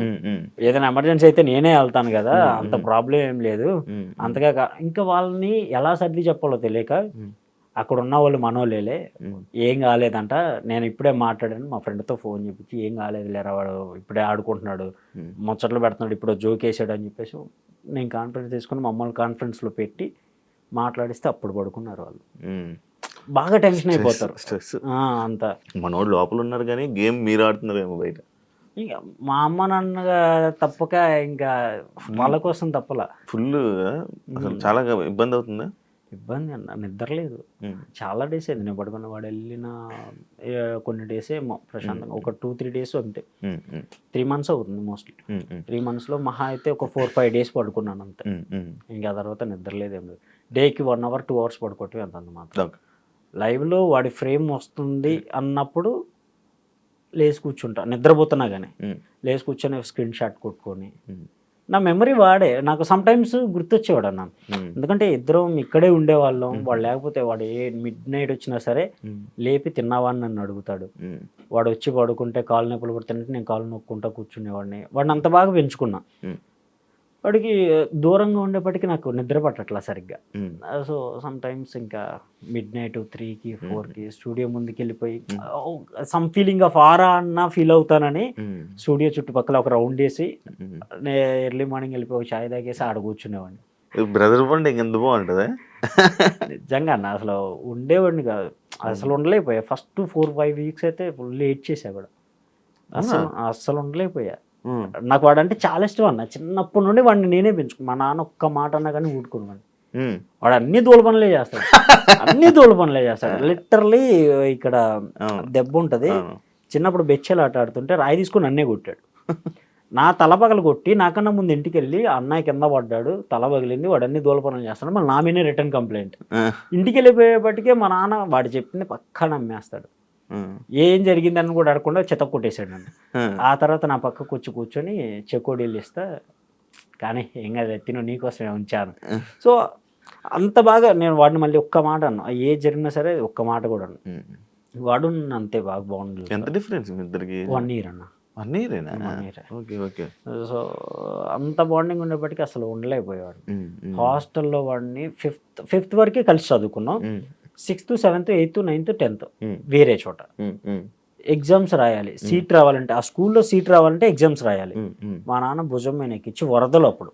ఏదైనా ఎమర్జెన్సీ అయితే నేనే వెళ్తాను కదా. అంత ప్రాబ్లం ఏం లేదు. అంతగా ఇంకా వాళ్ళని ఎలా సర్ది చెప్పాలో తెలియక అక్కడ ఉన్న వాళ్ళు మనోళ్ళే ఏం కాలేదంట. నేను ఇప్పుడే మాట్లాడాను మా ఫ్రెండ్తో ఫోన్ చేపించి ఏం కాలేదు లేరా వాడు ఇప్పుడే ఆడుకుంటున్నాడు ముచ్చట్లు పెడుతున్నాడు ఇప్పుడు జోక్ వేసాడు అని చెప్పేసి నేను కాన్ఫరెన్స్ తీసుకుని మమ్మల్ని కాన్ఫరెన్స్లో పెట్టి మాట్లాడిస్తే అప్పుడు పడుకున్నారు వాళ్ళు. బాగా టెన్షన్ అయిపోతారు. స్ట్రెస్ అంత మనోడు లోపల ఉన్నారు కానీ గేమ్ మీరు ఆడుతున్నారేమో బయట. ఇంకా మా అమ్మ నాన్నగా తప్పక ఇంకా వాళ్ళ కోసం తప్పలా. ఫుల్ అసలు చాలా ఇబ్బంది అవుతుందా? ఇబ్బంది అన్న నిద్ర లేదు. చాలా డేస్ అయింది నేను పడుకున్న. వాడు వెళ్ళిన కొన్ని డేస్ ఏమో ప్రశాంతంగా ఒక 2-3 డేస్ అంతే. 3 months అవుతుంది మోస్ట్లీ. 3 monthsలో మహా అయితే ఒక 4-5 days పడుకున్నాను అంతే. ఇంకా తర్వాత నిద్ర లేదేం లేదు. డేకి 1 hour 2 hours పడుకోవటం అంత మాత్రం. లైవ్లో వాడి ఫ్రేమ్ వస్తుంది అన్నప్పుడు లేచి కూర్చుంటా. నిద్రపోతున్నా కానీ లేచి కూర్చొని స్క్రీన్ షాట్ కొట్టుకొని నా మెమరీ వాడే నాకు సమ్ టైమ్స్ గుర్తొచ్చేవాడు అన్న. ఎందుకంటే ఇద్దరం ఇక్కడే ఉండేవాళ్ళం. వాడు లేకపోతే వాడు midnight వచ్చినా సరే లేపి తిన్నావా అని నన్ను అడుగుతాడు. వాడు వచ్చి పడుకుంటే కాలు నొప్పులు పడుతుంటే నేను కాలు నొక్కుంటా కూర్చునేవాడిని. వాడిని అంత బాగా పెంచుకున్నా. వాడికి దూరంగా ఉండేప్పటికీ నాకు నిద్ర పట్టట్లా సరిగ్గా. సో సమ్ టైమ్స్ ఇంకా midnight 3కి 4కి స్టూడియో ముందుకు వెళ్ళిపోయి సమ్ ఫీలింగ్ ఆఫ్ ఆరా అన్న ఫీల్ అవుతానని స్టూడియో చుట్టుపక్కల ఒక రౌండ్ వేసి ఎర్లీ మార్నింగ్ వెళ్ళిపోయి చాయ్ తాగేసి ఆడ కూర్చునేవాడిని. బ్రదర్ బాండింగ్ ఎంత బాగుంటుంది నిజంగా అన్న. అసలు ఉండేవాడిని కాదు. అసలు ఉండలేకపోయా. ఫస్ట్ 4-5 weeks అయితే ఫుల్ ఏడ్ చేసా కూడా. అసలు ఉండలేకపోయా. నాకు వాడంటే చాలా ఇష్టం అన్న. చిన్నప్పటి నుండి వాడిని నేనే పెంచుకున్నాను. మా నాన్న ఒక్క మాట అన్నా కానీ ఊడుకున్నాను. వాడు అన్ని దూల పనులే చేస్తాడు, అన్ని దూల పనులే చేస్తాడు. లిటరలీ ఇక్కడ దెబ్బ ఉంటుంది. చిన్నప్పుడు బెచ్చెలు ఆట ఆడుతుంటే రాయి తీసుకుని నన్నే కొట్టాడు. నా తల పగలు కొట్టి నాకన్నా ముందు ఇంటికి వెళ్ళి అన్నయ్య కింద పడ్డాడు, తల పగిలింది, వాడు అన్ని దూల పనులు చేస్తాడు. మళ్ళీ నా మీనే రిటర్న్ కంప్లైంట్. ఇంటికి వెళ్ళిపోయేపటికే మా నాన్న వాడు చెప్పింది పక్కా నమ్మేస్తాడు. ఏం జరిగిందని కూడా అడగకుండా చెత్త కొట్టేశాడు నన్ను. ఆ తర్వాత నా పక్కకు వచ్చి కూర్చొని చెకోడీలు ఇస్తా, కానీ ఏం కాదు తిను నీకోసమే ఉంచాను. సో అంత బాగా నేను వాడిని మళ్ళీ ఒక్క మాట అన్నా, ఏ జరిగినా సరే ఒక్క మాట కూడా అన్నా. వాడు అంతే బాగా బాగుంది. ఎంత డిఫరెన్స్ మీ ఇద్దరికి? 1 year అన్న. 1 year. Okay okay. సో అంత బాండింగ్ ఉండేప్పటికీ అసలు ఉండలేకపోయేవాడు. హాస్టల్లో వాడిని ఫిఫ్త్ వరకే కలిసి చదువుకున్నాం. 6th, 7th, 8th, 9th, 10th వేరే చోట. ఎగ్జామ్స్ రాయాలి, సీట్ రావాలంటే ఆ స్కూల్లో సీట్ రావాలంటే ఎగ్జామ్స్ రాయాలి. మా నాన్న భుజం మీద ఎక్కించి వరదలు అప్పుడు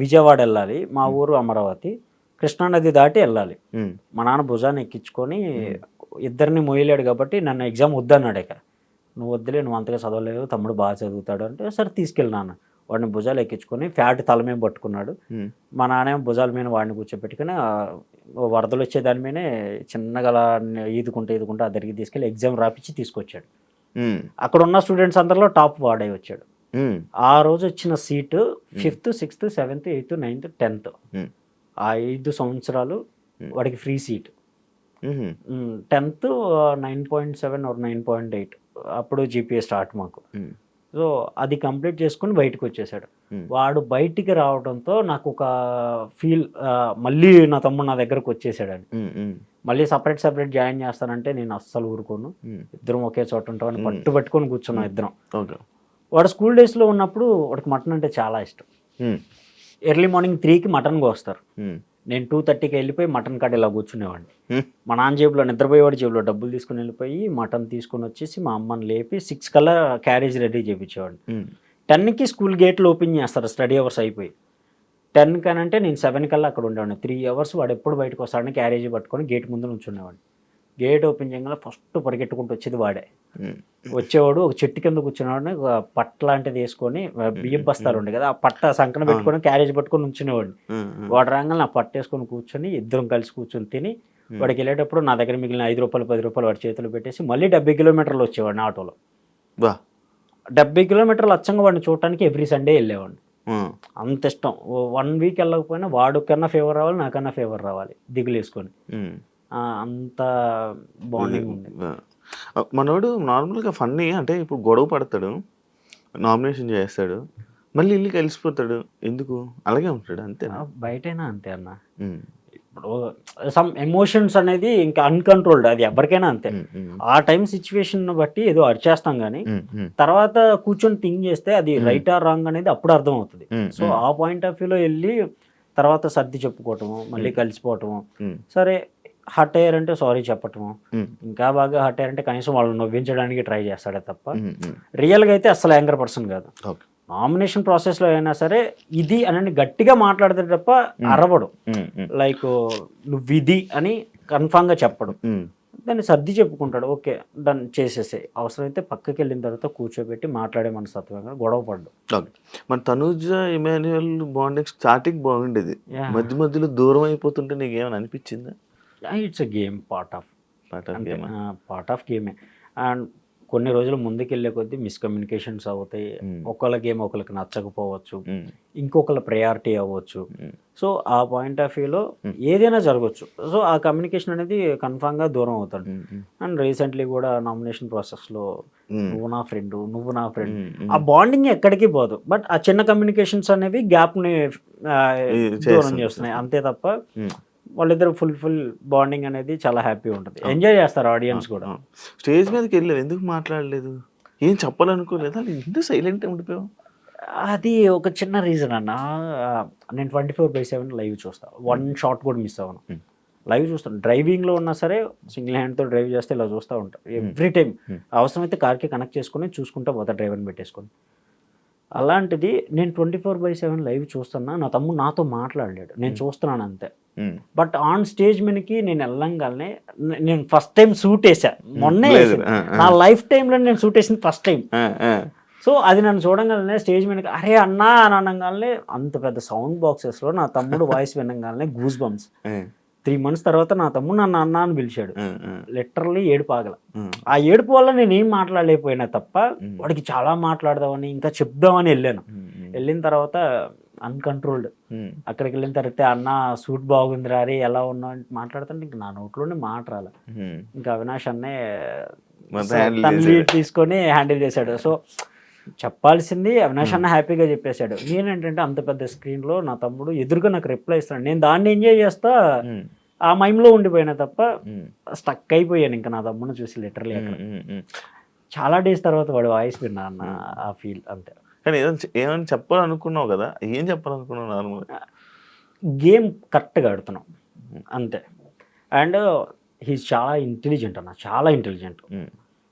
విజయవాడ వెళ్ళాలి, మా ఊరు అమరావతి, కృష్ణానది దాటి వెళ్ళాలి. మా నాన్న భుజాన్ని ఎక్కించుకొని ఇద్దరిని మోయలేడు కాబట్టి నన్ను ఎగ్జామ్ వద్దన్నాడు. ఇక నువ్వు వద్దులే, నువ్వు అంతగా చదవలేవు, తమ్ముడు బాగా చదువుతాడు అంటే సరే తీసుకెళ్ళి నాన్న. వాడిని భుజాలు ఎక్కించుకొని ఫ్యాట్ తల మీద పట్టుకున్నాడు. మా నాన్న భుజాల మీద వాడిని కూర్చోపెట్టుకుని వరదలు వచ్చే దాని మీదే చిన్నగా ఈదుకుంటూ ఆ దగ్గరికి తీసుకెళ్ళి ఎగ్జామ్ రాపించి తీసుకొచ్చాడు. అక్కడ ఉన్న స్టూడెంట్స్ అందరిలో టాప్ వాడే వచ్చాడు. ఆ రోజు వచ్చిన seat 5th, 6th, 7th, 8th, 9th, 10th ఆ 5 సంవత్సరాలు వాడికి ఫ్రీ సీట్. 10th 9.7 or 9.8 అప్పుడు జీపీఏ స్టార్ట్ మాకు. సో అది కంప్లీట్ చేసుకుని బయటకు వచ్చేసాడు. వాడు బయటికి రావడంతో నాకు ఒక ఫీల్, మళ్ళీ నా తమ్ముడు నా దగ్గరకు వచ్చేసాడని. మళ్ళీ సపరేట్ జాయిన్ చేస్తానంటే నేను అస్సలు ఊరుకోను. ఇద్దరం ఒకే చోట ఉంటామని పట్టుకొని కూర్చున్నాం ఇద్దరం. వాడు స్కూల్ డేస్లో ఉన్నప్పుడు వాడికి మటన్ అంటే చాలా ఇష్టం. ఎర్లీ మార్నింగ్ 3కి మటన్ కోస్తారు. నేను 2:30కి వెళ్ళిపోయి మటన్ కాడ ఇలా కూర్చునేవాడిని. మా నాన్న జేబులో, నిద్రపోయేవాడి జేబులో డబ్బులు తీసుకుని వెళ్ళిపోయి మటన్ తీసుకుని వచ్చేసి మా అమ్మని లేపి 6 కల్లా క్యారేజ్ రెడీ చేయించేవాడిని. 10కి స్కూల్ గేట్లు ఓపెన్ చేస్తారు స్టడీ అవర్స్ అయిపోయి. 10 కనంటే నేను 7 కల్లా అక్కడ ఉండేవాడిని. 3 hours వాడు ఎప్పుడు బయటకు వస్తాడని క్యారేజీ పట్టుకొని గేట్ ముందు నుంచునేవాడిని. గేట్ ఓపెన్ చేయగానే ఫస్ట్ పరిగెట్టుకుంటూ వచ్చేది వాడే. వచ్చేవాడు ఒక చెట్టు కింద కూర్చునేవాడిని, ఒక పట్ట లాంటిది వేసుకొని, బియ్యం బస్తాలు ఉండే కదా, ఆ పట్ట సంకన పెట్టుకొని క్యారేజ్ పట్టుకొని ఉంచునేవాడిని. వాడు రాగానే నా పట్ట వేసుకొని కూర్చొని ఇద్దరం కలిసి కూర్చొని తిని, వాడికి వెళ్ళేటప్పుడు నా దగ్గర మిగిలిన 5 రూపాయలు 10 రూపాయలు వాడి చేతిలో పెట్టేసి మళ్ళీ 70 కిలోమీటర్లు వచ్చేవాడిని ఆటోలో. 70 కిలోమీటర్లు అచ్చంగా వాడిని చూడటానికి ఎవ్రీ సండే వెళ్ళేవాడిని. అంత ఇష్టం. 1 week వెళ్ళకపోయినా వాడు కన్నా ఫేవర్ రావాలి, నాకన్నా ఫేవర్ రావాలి, దిగులు వేసుకొని. అంత బాండింగ్ ఉంది. మనోడు నార్మల్గా ఫన్నీ అంటే ఇప్పుడు గొడవ పడతాడు, నామినేషన్ చేస్తాడు, మళ్ళీ ఇల్లు కలిసిపోతాడు. ఎందుకు అలాగే ఉంటాడు? అంతే బయటైనా అంతే అన్న. ఇప్పుడు సమ్ ఎమోషన్స్ అనేది ఇంకా అన్కంట్రోల్డ్, అది ఎవరికైనా అంతే. ఆ టైం సిచ్యువేషన్ బట్టి ఏదో అరిచేస్తాం కానీ తర్వాత కూర్చొని థింక్ చేస్తే అది రైట్ ఆర్ రాంగ్ అనేది అప్పుడు అర్థం అవుతుంది. సో ఆ పాయింట్ ఆఫ్ వ్యూలో వెళ్ళి తర్వాత సర్ది చెప్పుకోవటము, మళ్ళీ కలిసిపోవటము. సరే హర్ట్ అయ్యారంటే సారీ చెప్పటము, ఇంకా బాగా హర్ట్ అయ్యారంటే కనీసం వాళ్ళని నవ్వించడానికి ట్రై చేస్తాడే తప్ప రియల్గా అయితే అసలు యాంగర్ పర్సన్ కాదు. నామినేషన్ ప్రాసెస్లో అయినా సరే ఇది అని గట్టిగా మాట్లాడతాడు తప్ప అరవడు. లైక్ నువ్వు ఇది అని కన్ఫామ్గా చెప్పడు. దాన్ని సర్ది చెప్పుకుంటాడు, ఓకే డన్ చేసేసే. అవసరమైతే పక్కకి వెళ్ళిన తర్వాత కూర్చోబెట్టి మాట్లాడే మనస్తత్వంగా గొడవ పడ్డు. మన తనూజ ఇమాన్యుయల్ బాండింగ్ స్టార్టింగ్ బాగుండేది, మధ్య మధ్యలో దూరం అయిపోతుంటే నీకు ఏమైనా అనిపించిందా? It's a game, part of గేమే. అండ్ కొన్ని రోజులు ముందుకెళ్ళే కొద్దీ మిస్కమ్యూనికేషన్స్ అవుతాయి. ఒకళ్ళ గేమ్ ఒకరికి నచ్చకపోవచ్చు, ఇంకొకళ్ళ ప్రయారిటీ అవ్వచ్చు. సో ఆ పాయింట్ ఆఫ్ వ్యూలో ఏదైనా జరగవచ్చు. సో ఆ కమ్యూనికేషన్ అనేది కన్ఫామ్గా దూరం అవుతాడు. అండ్ రీసెంట్లీ కూడా నామినేషన్ ప్రాసెస్లో నువ్వు నా ఫ్రెండ్, నువ్వు నా ఫ్రెండ్, ఆ బాండింగ్ ఎక్కడికి పోదు. బట్ ఆ చిన్న కమ్యూనికేషన్స్ అనేవి గ్యాప్ని దూరం చేస్తున్నాయి అంతే తప్ప వాళ్ళిద్దరు ఫుల్ బాండింగ్ అనేది చాలా హ్యాపీ ఉంటుంది. ఎంజాయ్ చేస్తారు ఆడియన్స్ కూడా. స్టేజ్ మీదకి వెళ్ళావు, ఎందుకు మాట్లాడలేదు? ఏం చెప్పాలనుకోలేదా? ఎందుకు సైలెంట్ ఉండిపోయావు? అది ఒక చిన్న రీజన్ అన్న. నేను 24/7 లైవ్ చూస్తాను. 1 షాట్ కూడా మిస్ అవ్వను. లైవ్ చూస్తాను. డ్రైవింగ్లో ఉన్నా సరే సింగిల్ హ్యాండ్తో డ్రైవ్ చేస్తే ఇలా చూస్తూ ఉంటాను ఎవ్రీ టైం. అవసరమైతే కార్కి కనెక్ట్ చేసుకుని చూసుకుంటా పోతా డ్రైవర్ని పెట్టేసుకొని. అలాంటిది నేను 24/7 లైవ్ చూస్తున్నా. నా తమ్ముడు నాతో మాట్లాడలేడు, నేను చూస్తున్నాను అంతే. బట్ ఆన్ స్టేజ్ మీదకి నేను వెళ్ళంగానే నేను ఫస్ట్ టైం సూట్ వేసా. మొన్నే నా లైఫ్ టైంలో నేను సూట్ వేసింది ఫస్ట్ టైం. సో అది నన్ను చూడంగానే స్టేజ్ మీద అరే అన్నా అని అనగానే అంత పెద్ద సౌండ్ బాక్సెస్లో నా తమ్ముడు వాయిస్ వినగానే గూస్ బంప్స్. 3 months తర్వాత నా తమ్ముడు నన్ను అన్న అని పిలిచాడు. లిటరల్లీ ఏడుపు ఆగల. ఆ ఏడుపు వల్ల నేను ఏం మాట్లాడలేకపోయినా తప్ప వాడికి చాలా మాట్లాడదామని ఇంకా చెప్దామని వెళ్ళాను. వెళ్ళిన తర్వాత అన్కంట్రోల్డ్. అక్కడికి వెళ్ళిన తర్వాత అన్న సూట్ బాగుందిరా రే ఎలా ఉన్నావు అని మాట్లాడుతుంటే ఇంకా నా నోట్లోనే మాట రాలే. ఇంకా అవినాష్ అన్నే తన లీడ్ తీసుకొని హ్యాండిల్ చేశాడు. సో చెప్పాల్సింది అవినాష్ అన్న హ్యాపీగా చెప్పేశాడు. నేనేంటంటే అంత పెద్ద స్క్రీన్లో నా తమ్ముడు ఎదురుగా నాకు రిప్లై ఇస్తాడు, నేను దాన్ని ఎంజాయ్ చేస్తా ఆ మైమ్లో ఉండిపోయినా తప్ప స్టక్ అయిపోయాను ఇంకా నా తమ్ముడిని చూసి లిటరలీ. అక్కడ చాలా డేస్ తర్వాత వాడు వాయిస్ విన్నా అన్న ఆ ఫీల్ అంతే. కానీ ఏమైనా చెప్పాలనుకున్నావు కదా, ఏం చెప్పాలనుకున్నావు నార్మల్గా? గేమ్ కరెక్ట్గా ఆడుతున్నాం అంతే. అండ్ హీస్ చాలా ఇంటెలిజెంట్ అన్న, చాలా ఇంటెలిజెంట్.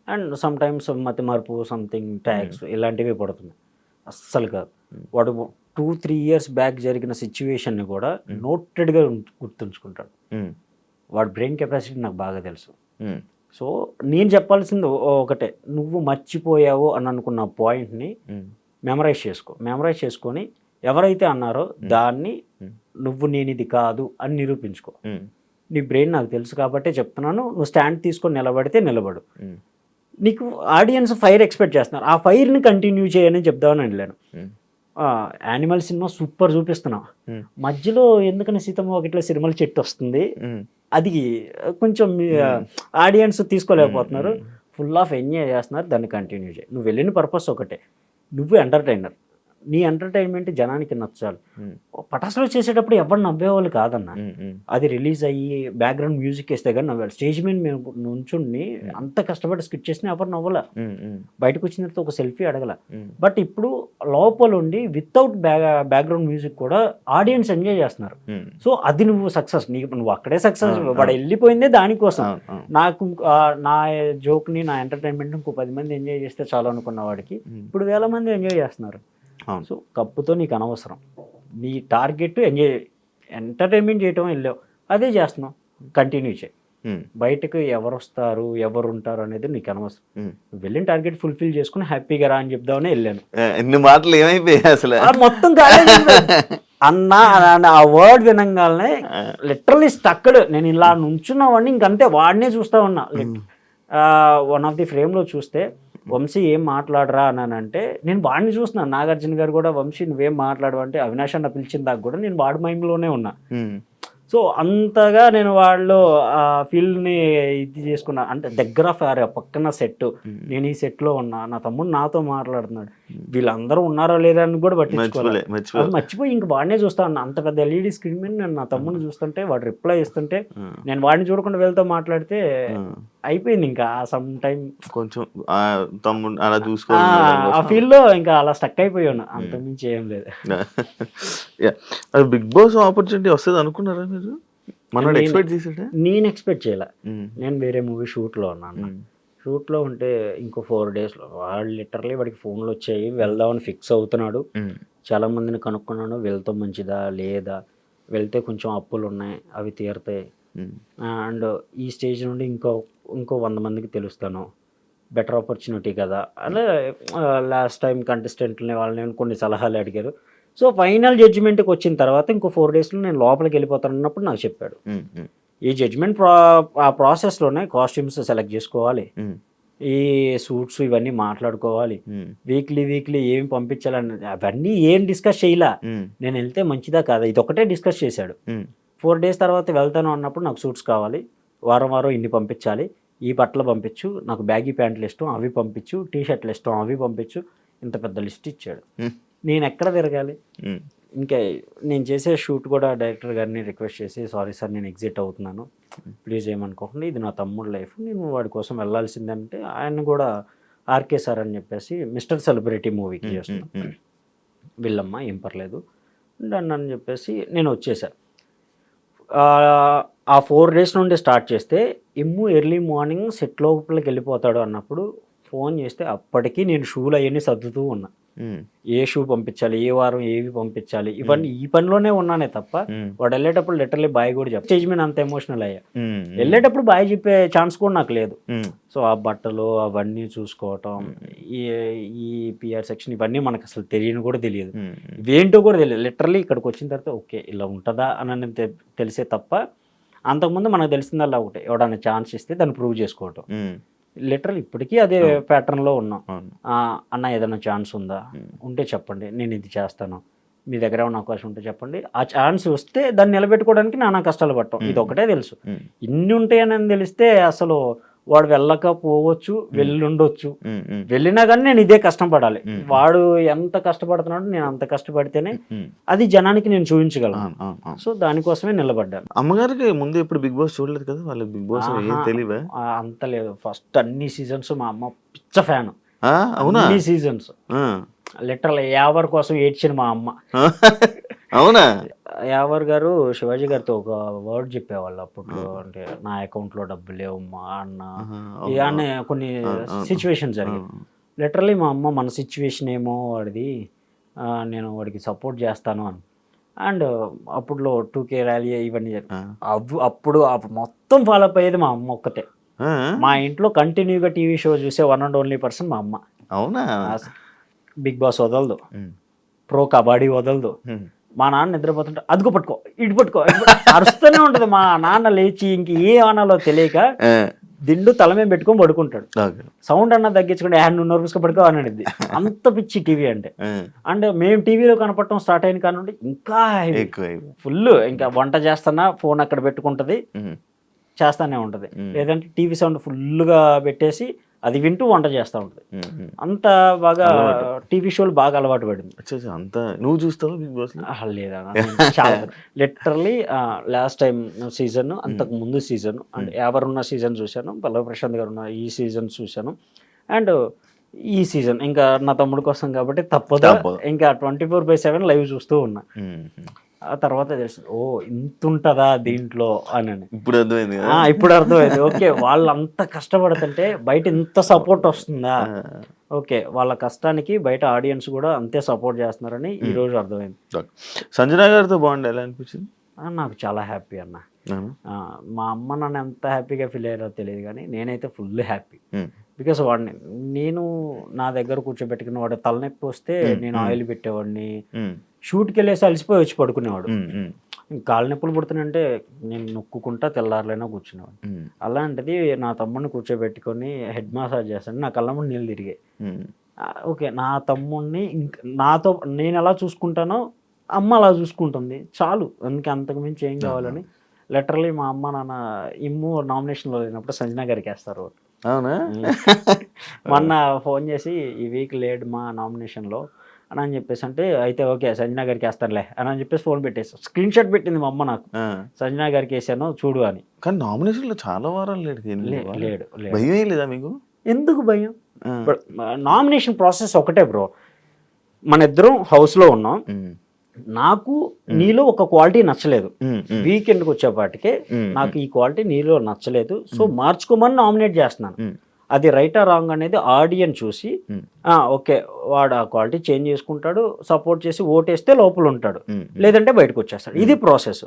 అండ్ సమ్ టైమ్స్ మతి మార్పు సంథింగ్ ట్యాగ్స్ ఇలాంటివి పడుతున్నాయి. అస్సలు కాదు. వాడు 2-3 years బ్యాక్ జరిగిన సిచ్యువేషన్ని కూడా నోటెడ్గా గుర్తుంచుకుంటాడు. వాడు బ్రెయిన్ కెపాసిటీ నాకు బాగా తెలుసు. సో నేను చెప్పాల్సింది ఒకటే, నువ్వు మర్చిపోయావు అని అనుకున్న పాయింట్ని మెమరైజ్ చేసుకొని ఎవరైతే అన్నారో దాన్ని నువ్వు నేను ఇది కాదు అని నిరూపించుకో. నీ బ్రెయిన్ నాకు తెలుసు కాబట్టే చెప్తున్నాను, నువ్వు స్టాండ్ తీసుకొని నిలబడితే నిలబడు. నీకు ఆడియన్స్ ఫైర్ ఎక్స్పెక్ట్ చేస్తున్నారు, ఆ ఫైర్ని కంటిన్యూ చేయని చెప్దామని వెళ్ళాను. యానిమల్ సినిమా సూపర్ చూపిస్తున్నావు, మధ్యలో ఎందుకని సీతమ్మ ఒకటిలో సినిమాల చెట్టు వస్తుంది, అది కొంచెం ఆడియన్స్ తీసుకోలేకపోతున్నారు, ఫుల్ ఆఫ్ ఎంజాయ్ చేస్తున్నారు, దాన్ని కంటిన్యూ చేయి. నువ్వు వెళ్ళిన పర్పస్ ఒకటే, నువ్వు ఎంటర్టైనర్, నీ ఎంటర్టైన్మెంట్ జనానికి నచ్చాలి. పటాసులో చేసేటప్పుడు ఎవరు నవ్వేవాళ్ళు కాదన్న. అది రిలీజ్ అయ్యి బ్యాక్గ్రౌండ్ మ్యూజిక్ వేస్తే కానీ నవ్వాలి. స్టేజ్ మీద మేము నుంచుని అంత కష్టపడి స్కిట్ చేసినా ఎవరు నవ్వాల, బయటకు వచ్చిన తర్వాత ఒక సెల్ఫీ అడగల. బట్ ఇప్పుడు లోపల ఉండి వితౌట్ బ్యాక్గ్రౌండ్ మ్యూజిక్ కూడా ఆడియన్స్ ఎంజాయ్ చేస్తున్నారు. సో అది నువ్వు సక్సెస్, నువ్వు అక్కడే సక్సెస్. వాడు వెళ్ళిపోయిందే దానికోసం. నాకు నా జోక్ని, నా ఎంటర్టైన్మెంట్ ఇంకో 10 మంది ఎంజాయ్ చేస్తే చాలు అనుకున్న వాడికి ఇప్పుడు 1000 మంది ఎంజాయ్ చేస్తున్నారు. సో కప్పుతో నీకు అనవసరం, నీ టార్గెట్ ఎంటర్టైన్మెంట్ చేయటం వెళ్ళావు, అదే చేస్తున్నావు, కంటిన్యూ చేయి. బయటకు ఎవరు వస్తారు ఎవరు ఉంటారు అనేది నీకు అనవసరం. వెళ్ళిన టార్గెట్ ఫుల్ఫిల్ చేసుకుని హ్యాపీగా రా అని చెప్దామని వెళ్ళాను. ఎన్ని మాటలు ఏమైపోయాయి అసలు మొత్తం అన్నా ఆ వర్డ్ వినంగానే లిటరల్లీ స్టక్డ్. నేను ఇలా నుంచున్నావాడిని ఇంకంతే, వాడినే చూస్తా ఉన్నా. వన్ ఆఫ్ ది ఫ్రేమ్లో చూస్తే వంశీ ఏం మాట్లాడరా అని అంటే నేను వాడిని చూస్తున్నాను. నాగార్జున గారు కూడా వంశీ నువ్వేం మాట్లాడు అంటే అవినాష్ అన్న పిలిచిన దాకా కూడా నేను వాడి మైండ్లోనే ఉన్నా. సో అంతగా నేను వాళ్ళు ఆ ఫీల్డ్ని ఇది చేసుకున్నా. అంటే దగ్గర పక్కన సెట్, నేను ఈ సెట్లో ఉన్నా, నా తమ్ముడు నాతో మాట్లాడుతున్నాడు, వీళ్ళందరూ ఉన్నారో లేదా అని కూడా పట్టించుకోవాలి. మర్చిపోయి ఇంక వాడినే చూస్తా ఉన్నా. అంత పెద్ద ఎల్ఈడి స్క్రీన్ మీద నేను నా తమ్ముడిని చూస్తుంటే వాడు రిప్లై ఇస్తుంటే నేను వాడిని చూడకుండా వీళ్ళతో మాట్లాడితే అయిపోయింది. ఇంకా సమ్ టైం కొంచెం తమ్ముడు అలా చూసుకో ఆ ఫీల్డ్లో ఇంకా అలా స్టక్ అయిపోయి ఉన్నా, అంతకుమించి ఏం లేదు. బిగ్ బాస్ ఆపర్చునిటీ వస్తుంది అనుకున్నారా మీరు? నేను ఎక్స్పెక్ట్ చేయలే. నేను వేరే మూవీ షూట్లో ఉన్నాను. షూట్లో ఉంటే ఇంకో 4 daysలో వాడు లిటరలీ వాడికి ఫోన్లు వచ్చాయి, వెళ్దామని ఫిక్స్ అవుతున్నాడు. చాలా మందిని కనుక్కున్నాను, వెళ్తాం మంచిదా లేదా, వెళ్తే కొంచెం అప్పులు ఉన్నాయి అవి తీరుతాయి, అండ్ ఈ స్టేజ్ నుండి ఇంకో 100 మందికి తెలుస్తాను, బెటర్ ఆపర్చునిటీ కదా. అలా లాస్ట్ టైం కంటెస్టెంట్ని వాళ్ళని కొన్ని సలహాలు అడిగారు. సో ఫైనల్ జడ్జిమెంట్కి వచ్చిన తర్వాత ఇంకో 4 daysలో నేను లోపలికి వెళ్ళిపోతాను అన్నప్పుడు నాకు చెప్పాడు, ఈ జడ్జిమెంట్ ఆ ప్రాసెస్లోనే కాస్ట్యూమ్స్ సెలెక్ట్ చేసుకోవాలి, ఈ సూట్స్ ఇవన్నీ మాట్లాడుకోవాలి, వీక్లీ ఏం పంపించాలని అవన్నీ ఏం డిస్కస్ చేయలా. నేను వెళ్తే మంచిదా కాదా ఇది ఒకటే డిస్కస్ చేశాడు. 4 days తర్వాత వెళ్తాను అన్నప్పుడు నాకు సూట్స్ కావాలి, వారం ఇన్ని పంపించాలి, ఈ బట్టలు పంపించు, నాకు బ్యాగీ ప్యాంట్లు ఇష్టం అవి పంపించు, టీ షర్ట్లు ఇష్టం అవి పంపించు, ఇంత పెద్ద లిస్ట్ ఇచ్చాడు. నేను ఎక్కడ తిరగాలి? ఇంకా నేను చేసే షూట్ కూడా డైరెక్టర్ గారిని రిక్వెస్ట్ చేసి, సారీ సార్ నేను ఎగ్జిట్ అవుతున్నాను, ప్లీజ్ ఏమనుకోకుండా, ఇది నా తమ్ముడు లైఫ్, నేను వాడి కోసం వెళ్ళాల్సిందంటే ఆయన కూడా ఆర్కే సార్ అని చెప్పేసి మిస్టర్ సెలబ్రిటీ మూవీకి చేస్తున్నాను, వెళ్ళమ్మా ఏం పర్లేదు అని చెప్పేసి నేను వచ్చేసాను. ఆ 4 days నుండి స్టార్ట్ చేస్తే ఎర్లీ మార్నింగ్ సెట్ లోపలికి వెళ్ళిపోతాడు అన్నప్పుడు ఫోన్ చేస్తే అప్పటికి నేను షూలు అవన్నీ సర్దుతూ ఉన్నా. ఏ షూ పంపించాలి, ఏ వారం ఏవి పంపించాలి, ఇవన్నీ ఈ పనిలోనే ఉన్నానే తప్ప వాడు వెళ్ళేటప్పుడు లిటరల్లీ బాయ్ కూడా చెప్పి స్టేజ్ మీద అంత ఎమోషనల్ అయ్యా. వెళ్ళేటప్పుడు బాయ్ చెప్పే ఛాన్స్ కూడా నాకు లేదు. సో ఆ బట్టలు అవన్నీ చూసుకోవటం, ఈ ఈ పిఆర్ సెక్షన్ ఇవన్నీ మనకు అసలు తెలియని కూడా తెలియదు, ఇవేంటో కూడా తెలియదు. లిటరల్లీ ఇక్కడికి వచ్చిన తర్వాత ఓకే ఇలా ఉంటుందా అని తెలిసే తప్ప అంతకుముందు మనకు తెలిసిందల్లా ఒకటే, ఎవడన్నా ఛాన్స్ ఇస్తే దాన్ని ప్రూవ్ చేసుకోవటం. లిటరల్ ఇప్పటికీ అదే ప్యాటర్న్లో ఉన్నాం. అన్న ఏదైనా ఛాన్స్ ఉందా, ఉంటే చెప్పండి, నేను ఇది చేస్తాను, మీ దగ్గర ఉన్న అవకాశం ఉంటే చెప్పండి. ఆ ఛాన్స్ వస్తే దాన్ని నిలబెట్టుకోవడానికి నానా కష్టాలు పడటం, ఇది ఒకటే తెలుసు. ఇన్ని ఉంటాయని తెలిస్తే అసలు వాడు వెళ్ళకపోవచ్చు, వెళ్ళుండొచ్చు, వెళ్ళినా కానీ నేను ఇదే కష్టం పడాలి. వాడు ఎంత కష్టపడుతున్నాడో నేను అంత కష్టపడితేనే అది జనానికి నేను చూపించగలను. సో దానికోసమే నిలబడ్డాను. అమ్మగారికి ముందు ఎప్పుడు బిగ్ బాస్ చూడలేదు కదా, వాళ్ళకి బిగ్ బాస్ తెలియవా? అంత లేదు. ఫస్ట్ అన్ని సీజన్స్ మా అమ్మ పిచ్చ ఫ్యాన్. అవునా? అన్ని సీజన్స్ లిటరల్ యావర్ కోసం ఏడ్చిన మా అమ్మ. అవునా? యావర్ గారు శివాజీ గారితో ఒక వర్డ్ చెప్పేవాళ్ళు అప్పట్లో, అంటే నా అకౌంట్లో డబ్బులు లేవు మా అన్న ఇవన్నీ కొన్ని సిచ్యువేషన్ జరిగాయి. లిటరల్లీ మా అమ్మ మన సిచ్యువేషన్ ఏమో వాడిది, నేను వాడికి సపోర్ట్ చేస్తాను అని. అండ్ అప్పుడులో 2K ర్యాలీ ఇవన్నీ అప్పుడు మొత్తం ఫాలో అప్ అయ్యేది మా అమ్మ ఒక్కతే. మా ఇంట్లో కంటిన్యూగా టీవీ షో చూసే వన్ అండ్ ఓన్లీ పర్సన్ మా అమ్మ. అవునా? బిగ్ బాస్ వదలదు, ప్రో కబడ్డీ వదలదు. మా నాన్న నిద్రపోతుంటే అదుగు పట్టుకో, ఇటు పట్టుకో, అరుస్తూనే ఉంటుంది. మా నాన్న లేచి ఇంక ఏ ఆనాలో తెలియక దిండు తలమే పెట్టుకొని పడుకుంటాడు. సౌండ్ అన్న తగ్గించుకుంటే నువ్వు నోరుపుసుకు పడుకో అని అడిగింది. అంత పిచ్చి టీవీ అంటే. అంటే మేము టీవీలో కనపడటం స్టార్ట్ అయిన కానుండి ఇంకా ఫుల్, ఇంకా వంట చేస్తున్నా ఫోన్ అక్కడ పెట్టుకుంటుంది, చేస్తానే ఉంటుంది. లేదంటే టీవీ సౌండ్ ఫుల్గా పెట్టేసి అది వింటూ వంట చేస్తూ ఉంటుంది. అంత బాగా టీవీ షోలు బాగా అలవాటు పడింది. అంత నువ్వు చూస్తావా బిగ్ బాస్? లేదా, చాలా లిటరల్లీ లాస్ట్ టైం సీజన్, అంతకు ముందు సీజన్, అండ్ ఎవరున్న సీజన్ చూశాను, పల్లవి ప్రశాంత్ గారు ఉన్న ఈ సీజన్ చూశాను. అండ్ ఈ సీజన్ ఇంకా నా తమ్ముడు కోసం కాబట్టి తప్పదు, ఇంకా 24/7 లైవ్ చూస్తూ ఉన్నా. ఆ తర్వాత తెలుసు, ఓ ఇంత ఉంటుందా దీంట్లో అని. ఇప్పుడు అర్థమైంది. ఇప్పుడు అర్థమైంది. ఓకే, వాళ్ళు అంత కష్టపడుతుంటే బయట ఇంత సపోర్ట్ వస్తుందా, ఓకే వాళ్ళ కష్టానికి బయట ఆడియన్స్ కూడా అంతే సపోర్ట్ చేస్తున్నారని ఈ రోజు అర్థమైంది. సంజన గారితో బాగుండే, ఎలా అనిపించింది? నాకు చాలా హ్యాపీ అన్న. మా అమ్మ నన్ను ఎంత హ్యాపీగా ఫీల్ అయ్యారో తెలియదు కానీ నేనైతే ఫుల్ హ్యాపీ. బికాస్ వాడిని నేను నా దగ్గర కూర్చోబెట్టుకుని, వాడు తలనొప్పి వస్తే నేను ఆయిల్ పెట్టేవాడిని, షూట్కి వెళ్ళేసి అలసిపోయి వచ్చి పడుకునేవాడు. కాళ్ళ నొప్పులు పుడుతున్నాయంటే నేను నొక్కుంటా తెల్లారులైనా కూర్చునేవాడు. అలాంటిది నా తమ్ముడిని కూర్చోబెట్టుకొని హెడ్ మసాజ్ చేస్తాను, నా కళ్ళ ముందు నీళ్ళు తిరిగాయి. ఓకే, నా తమ్ముడిని నాతో నేను ఎలా చూసుకుంటానో అమ్మ అలా చూసుకుంటుంది, చాలు, అందుకే అంతకు మించి ఏం కావాలని. లిటరల్లీ మా అమ్మ నాన్న ఇమ్ము నామినేషన్లో లేనప్పుడు సంజన గారికి వేస్తారు. అవునా? మొన్న ఫోన్ చేసి ఈ వీక్ లేడు మా నామినేషన్లో అని చెప్పేసి అంటే, అయితే ఓకే సంజన గారికి వేస్తారులే అని చెప్పేసి ఫోన్ పెట్టేసి స్క్రీన్ షాట్ పెట్టింది మా అమ్మ నాకు, సంజన గారికి వేసాను చూడు అని. కానీ నామినేషన్లో చాలా వారాలు లేడు. భయం లేదా మీకు? ఎందుకు భయం? నామినేషన్ ప్రాసెస్ ఒకటే బ్రో. మన ఇద్దరం హౌస్లో ఉన్నాం, నాకు నీలో ఒక క్వాలిటీ నచ్చలేదు, వీకెండ్కి వచ్చేపాటికే నాకు ఈ క్వాలిటీ నీలో నచ్చలేదు, సో మార్చుకోమని నామినేట్ చేస్తున్నాను. అది రైటా రాంగ్ అనేది ఆడియన్స్ చూసి ఓకే వాడు ఆ క్వాలిటీ చేంజ్ చేసుకుంటాడు, సపోర్ట్ చేసి ఓటేస్తే లోపల ఉంటాడు, లేదంటే బయటకు వచ్చేస్తాడు. ఇది ప్రాసెస్.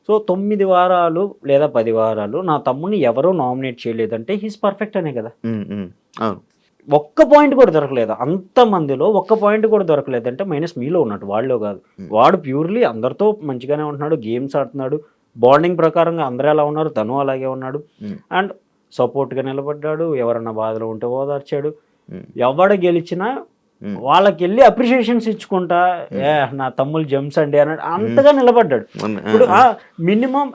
సో 9 వారాలు లేదా 10 వారాలు నా తమ్ముడిని ఎవరో నామినేట్ చేయలేదంటే హీస్ పర్ఫెక్ట్ అనే కదా. ఒక్క పాయింట్ కూడా దొరకలేదు, అంతమందిలో ఒక్క పాయింట్ కూడా దొరకలేదంటే మైనస్ మీలో ఉన్నట్టు, వాళ్ళలో కాదు. వాడు ప్యూర్లీ అందరితో మంచిగానే ఉంటున్నాడు, గేమ్స్ ఆడుతున్నాడు, బాండింగ్ ప్రకారంగా అందరూ ఎలా ఉన్నారు తను అలాగే ఉన్నాడు, అండ్ సపోర్ట్గా నిలబడ్డాడు, ఎవరన్నా బాధలో ఉంటే ఓదార్చాడు. ఎవడ గెలిచినా వాళ్ళకి వెళ్ళి అప్రిషియేషన్స్ ఇచ్చుకుంటా, నా తమ్ముళ్ళు జెమ్స్ అండి అన్నాడు, అంతగా నిలబడ్డాడు. ఇప్పుడు మినిమం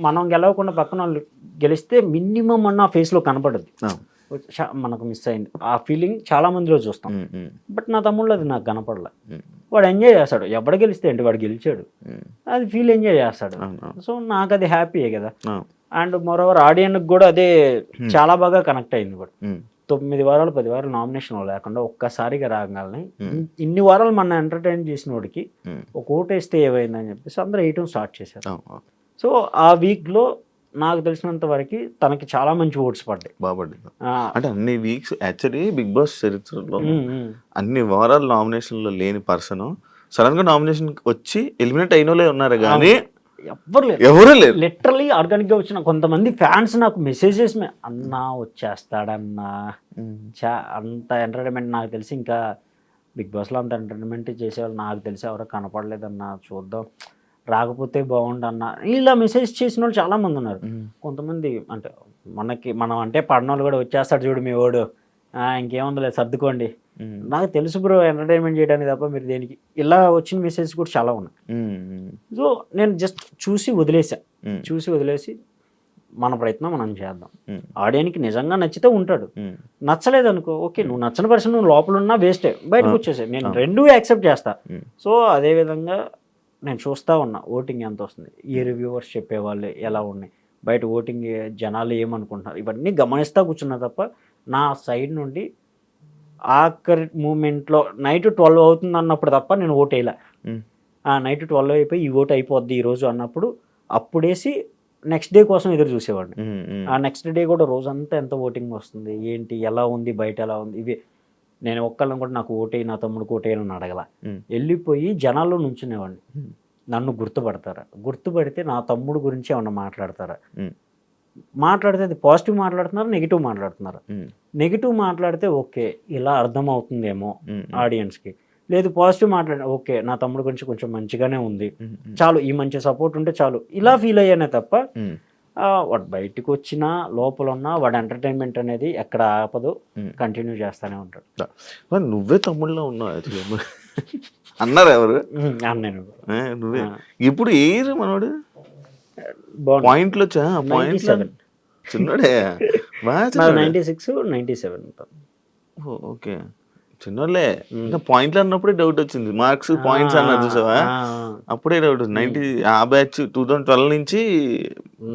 మనం గెలవకుండా పక్కన వాళ్ళు గెలిస్తే మినిమం అన్న ఫేస్లో కనపడదు, మనకు మిస్ అయింది ఆ ఫీలింగ్ చాలా మందిలో చూస్తాం. బట్ నా తమ్ముళ్ళు అది నాకు కనపడలే. వాడు ఎంజాయ్ చేస్తాడు, ఎవడ గెలిస్తే ఏంటి వాడు గెలిచాడు, అది ఫీల్ ఎంజాయ్ చేస్తాడు. సో నాకు అది హ్యాపీయే కదా. అండ్ మోరోవర్ ఆడియన్కి కూడా అదే చాలా బాగా కనెక్ట్ అయింది కూడా. 9 వారాలు 10 వారాలు నామినేషన్ లేకుండా ఒక్కసారిగా రాగాలని ఇన్ని వారాలు మన ఎంటర్టైన్ చేసిన వాడికి ఒక ఓటు వేస్తే ఏమైందని చెప్పేసి అందరూ వేయటం స్టార్ట్ చేశారు. సో ఆ వీక్లో నాకు తెలిసినంత వరకు తనకి చాలా మంచి ఓట్స్ పడ్డాయి. బాగుపడింది. ఆ, అంటే అన్ని వీక్స్ యాక్చువల్లీ బిగ్ బాస్ చరిత్రలో ఉమ్, ఉమ్. అన్ని వారాలు నామినేషన్లో లేని పర్సన్ సడన్ గా నామినేషన్ వచ్చి ఎలిమినేట్ అయిన వాళ్ళే ఉన్నారు కానీ ఎవ్వరు లేరు, ఎవరూ లేరు. లిటరలీ ఆర్గానిక్ గా వచ్చిన కొంతమంది ఫ్యాన్స్ నాకు మెసేజెస్ అన్నా వచ్చేస్తాడన్నా అంత ఎంటర్టైన్మెంట్ నాకు తెలిసి ఇంకా బిగ్ బాస్లో అంత ఎంటర్టైన్మెంట్ చేసేవాళ్ళు నాకు తెలిసి ఎవరో కనపడలేదన్నా, చూద్దాం రాకపోతే బాగుండన్నా ఇలా మెసేజ్ చేసిన వాళ్ళు చాలా మంది ఉన్నారు. కొంతమంది అంటే మనం అంటే పడిన కూడా వచ్చేస్తాడు చూడు మీ వాడు, ఇంకేముంది లేదు సర్దుకోండి. నాకు తెలుసు బ్రో ఎంటర్టైన్మెంట్ చేయడానికి తప్ప మీరు దేనికి, ఇలా వచ్చిన మెసేజ్ కూడా చాలా ఉన్నాయి. సో నేను జస్ట్ చూసి వదిలేసి మన ప్రయత్నం మనం చేద్దాం. ఆడియన్కి నిజంగా నచ్చితే ఉంటాడు, నచ్చలేదు అనుకో ఓకే, నువ్వు నచ్చని పర్సన్ నువ్వు లోపల ఉన్నా వేస్టే, బయటకు వచ్చేసాయి. నేను రెండూ యాక్సెప్ట్ చేస్తా. సో అదేవిధంగా నేను చూస్తూ ఉన్నా ఓటింగ్ ఎంత వస్తుంది, ఈ రివ్యూవర్స్ చెప్పేవాళ్ళు ఎలా ఉన్నాయి, బయట ఓటింగ్ జనాలు ఏమనుకుంటున్నారు, ఇవన్నీ గమనిస్తూ కూర్చున్నా తప్ప నా సైడ్ నుండి ఆఖరి మూమెంట్లో నైట్ 12 అవుతుంది అన్నప్పుడు తప్ప నేను ఓటు వేయలే. నైట్ 12 అయిపోయి ఈ ఓటు అయిపోద్ది ఈరోజు అన్నప్పుడు అప్పుడేసి నెక్స్ట్ డే కోసం ఎదురు చూసేవాడిని. ఆ నెక్స్ట్ డే కూడా రోజంతా ఎంత ఓటింగ్ వస్తుంది ఏంటి ఎలా ఉంది బయట ఎలా ఉంది ఇవి నేను ఒక్కళ్ళని కూడా నాకు ఓటేయి నా తమ్ముడికి ఓటేయని అడగల. వెళ్ళిపోయి జనాల్లో నుంచునేవాడిని. నన్ను గుర్తుపడితే నా తమ్ముడు గురించి ఏమన్నా మాట్లాడతారా, మాట్లాడితే అది పాజిటివ్ మాట్లాడుతున్నారు, నెగిటివ్ మాట్లాడుతున్నారు. నెగిటివ్ మాట్లాడితే ఓకే ఇలా అర్థమవుతుందేమో ఆడియన్స్కి, లేదు పాజిటివ్ మాట్లాడే ఓకే నా తమ్ముడు గురించి కొంచెం మంచిగానే ఉంది చాలు, ఈ మంచి సపోర్ట్ ఉంటే చాలు, ఇలా ఫీల్ అయ్యానే తప్ప వాడు బయటకు వచ్చినా లోపల ఉన్నా వాడు ఎంటర్టైన్మెంట్ అనేది ఎక్కడ ఆపదు, కంటిన్యూ చేస్తూనే ఉంటాడు. మరి నువ్వే తమ్ముళ్ళలో ఉన్నావు అన్నారు ఎవరు? నేను నువ్వే ఇప్పుడు ఏరు మనోడు పాయింట్లు వచ్చా చిన్నోడే 96, 97. ఓకే చిన్నోళ్ళే ఇంకా పాయింట్లు అన్నప్పుడే డౌట్ వచ్చింది. మార్క్స్ పాయింట్స్ అన్నారు చూసావా, అప్పుడే డౌట్ వచ్చింది. 90 ఆ బ్యాచ్ 2012 నుంచి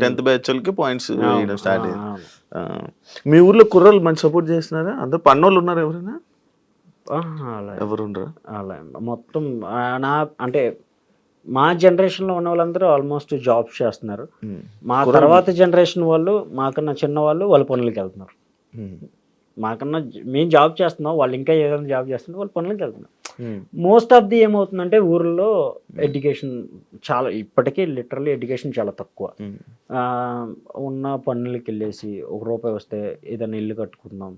10th బ్యాచ్ వాళ్ళకి పాయింట్స్ వేయడం స్టార్ట్ అయ్యింది. మీ ఊర్లో కుర్రోళ్ళు మంచి సపోర్ట్ చేస్తున్నారా? అందరు పన్నోళ్ళు ఉన్నారు ఎవరైనా? ఎవరు ఉండరు అలా మొత్తం నా అంటే మా జనరేషన్లో ఉన్న వాళ్ళందరూ ఆల్మోస్ట్ జాబ్స్ చేస్తున్నారు. మా తర్వాత జనరేషన్ వాళ్ళు మాకన్నా చిన్న వాళ్ళు వాళ్ళ పనులకి వెళ్తున్నారు. మాకన్నా మేము జాబ్ చేస్తున్నాం, వాళ్ళు ఇంకా ఏదైనా జాబ్ చేస్తున్నారు, వాళ్ళు పనులకి వెళ్తున్నారు. మోస్ట్ ఆఫ్ ది ఏమవుతుందంటే ఊర్లో ఎడ్యుకేషన్ చాలా ఇప్పటికీ లిటరల్లీ ఎడ్యుకేషన్ చాలా తక్కువ. ఉన్న పనులకి వెళ్ళేసి ₹1 వస్తే ఏదైనా ఇల్లు కట్టుకుందాం,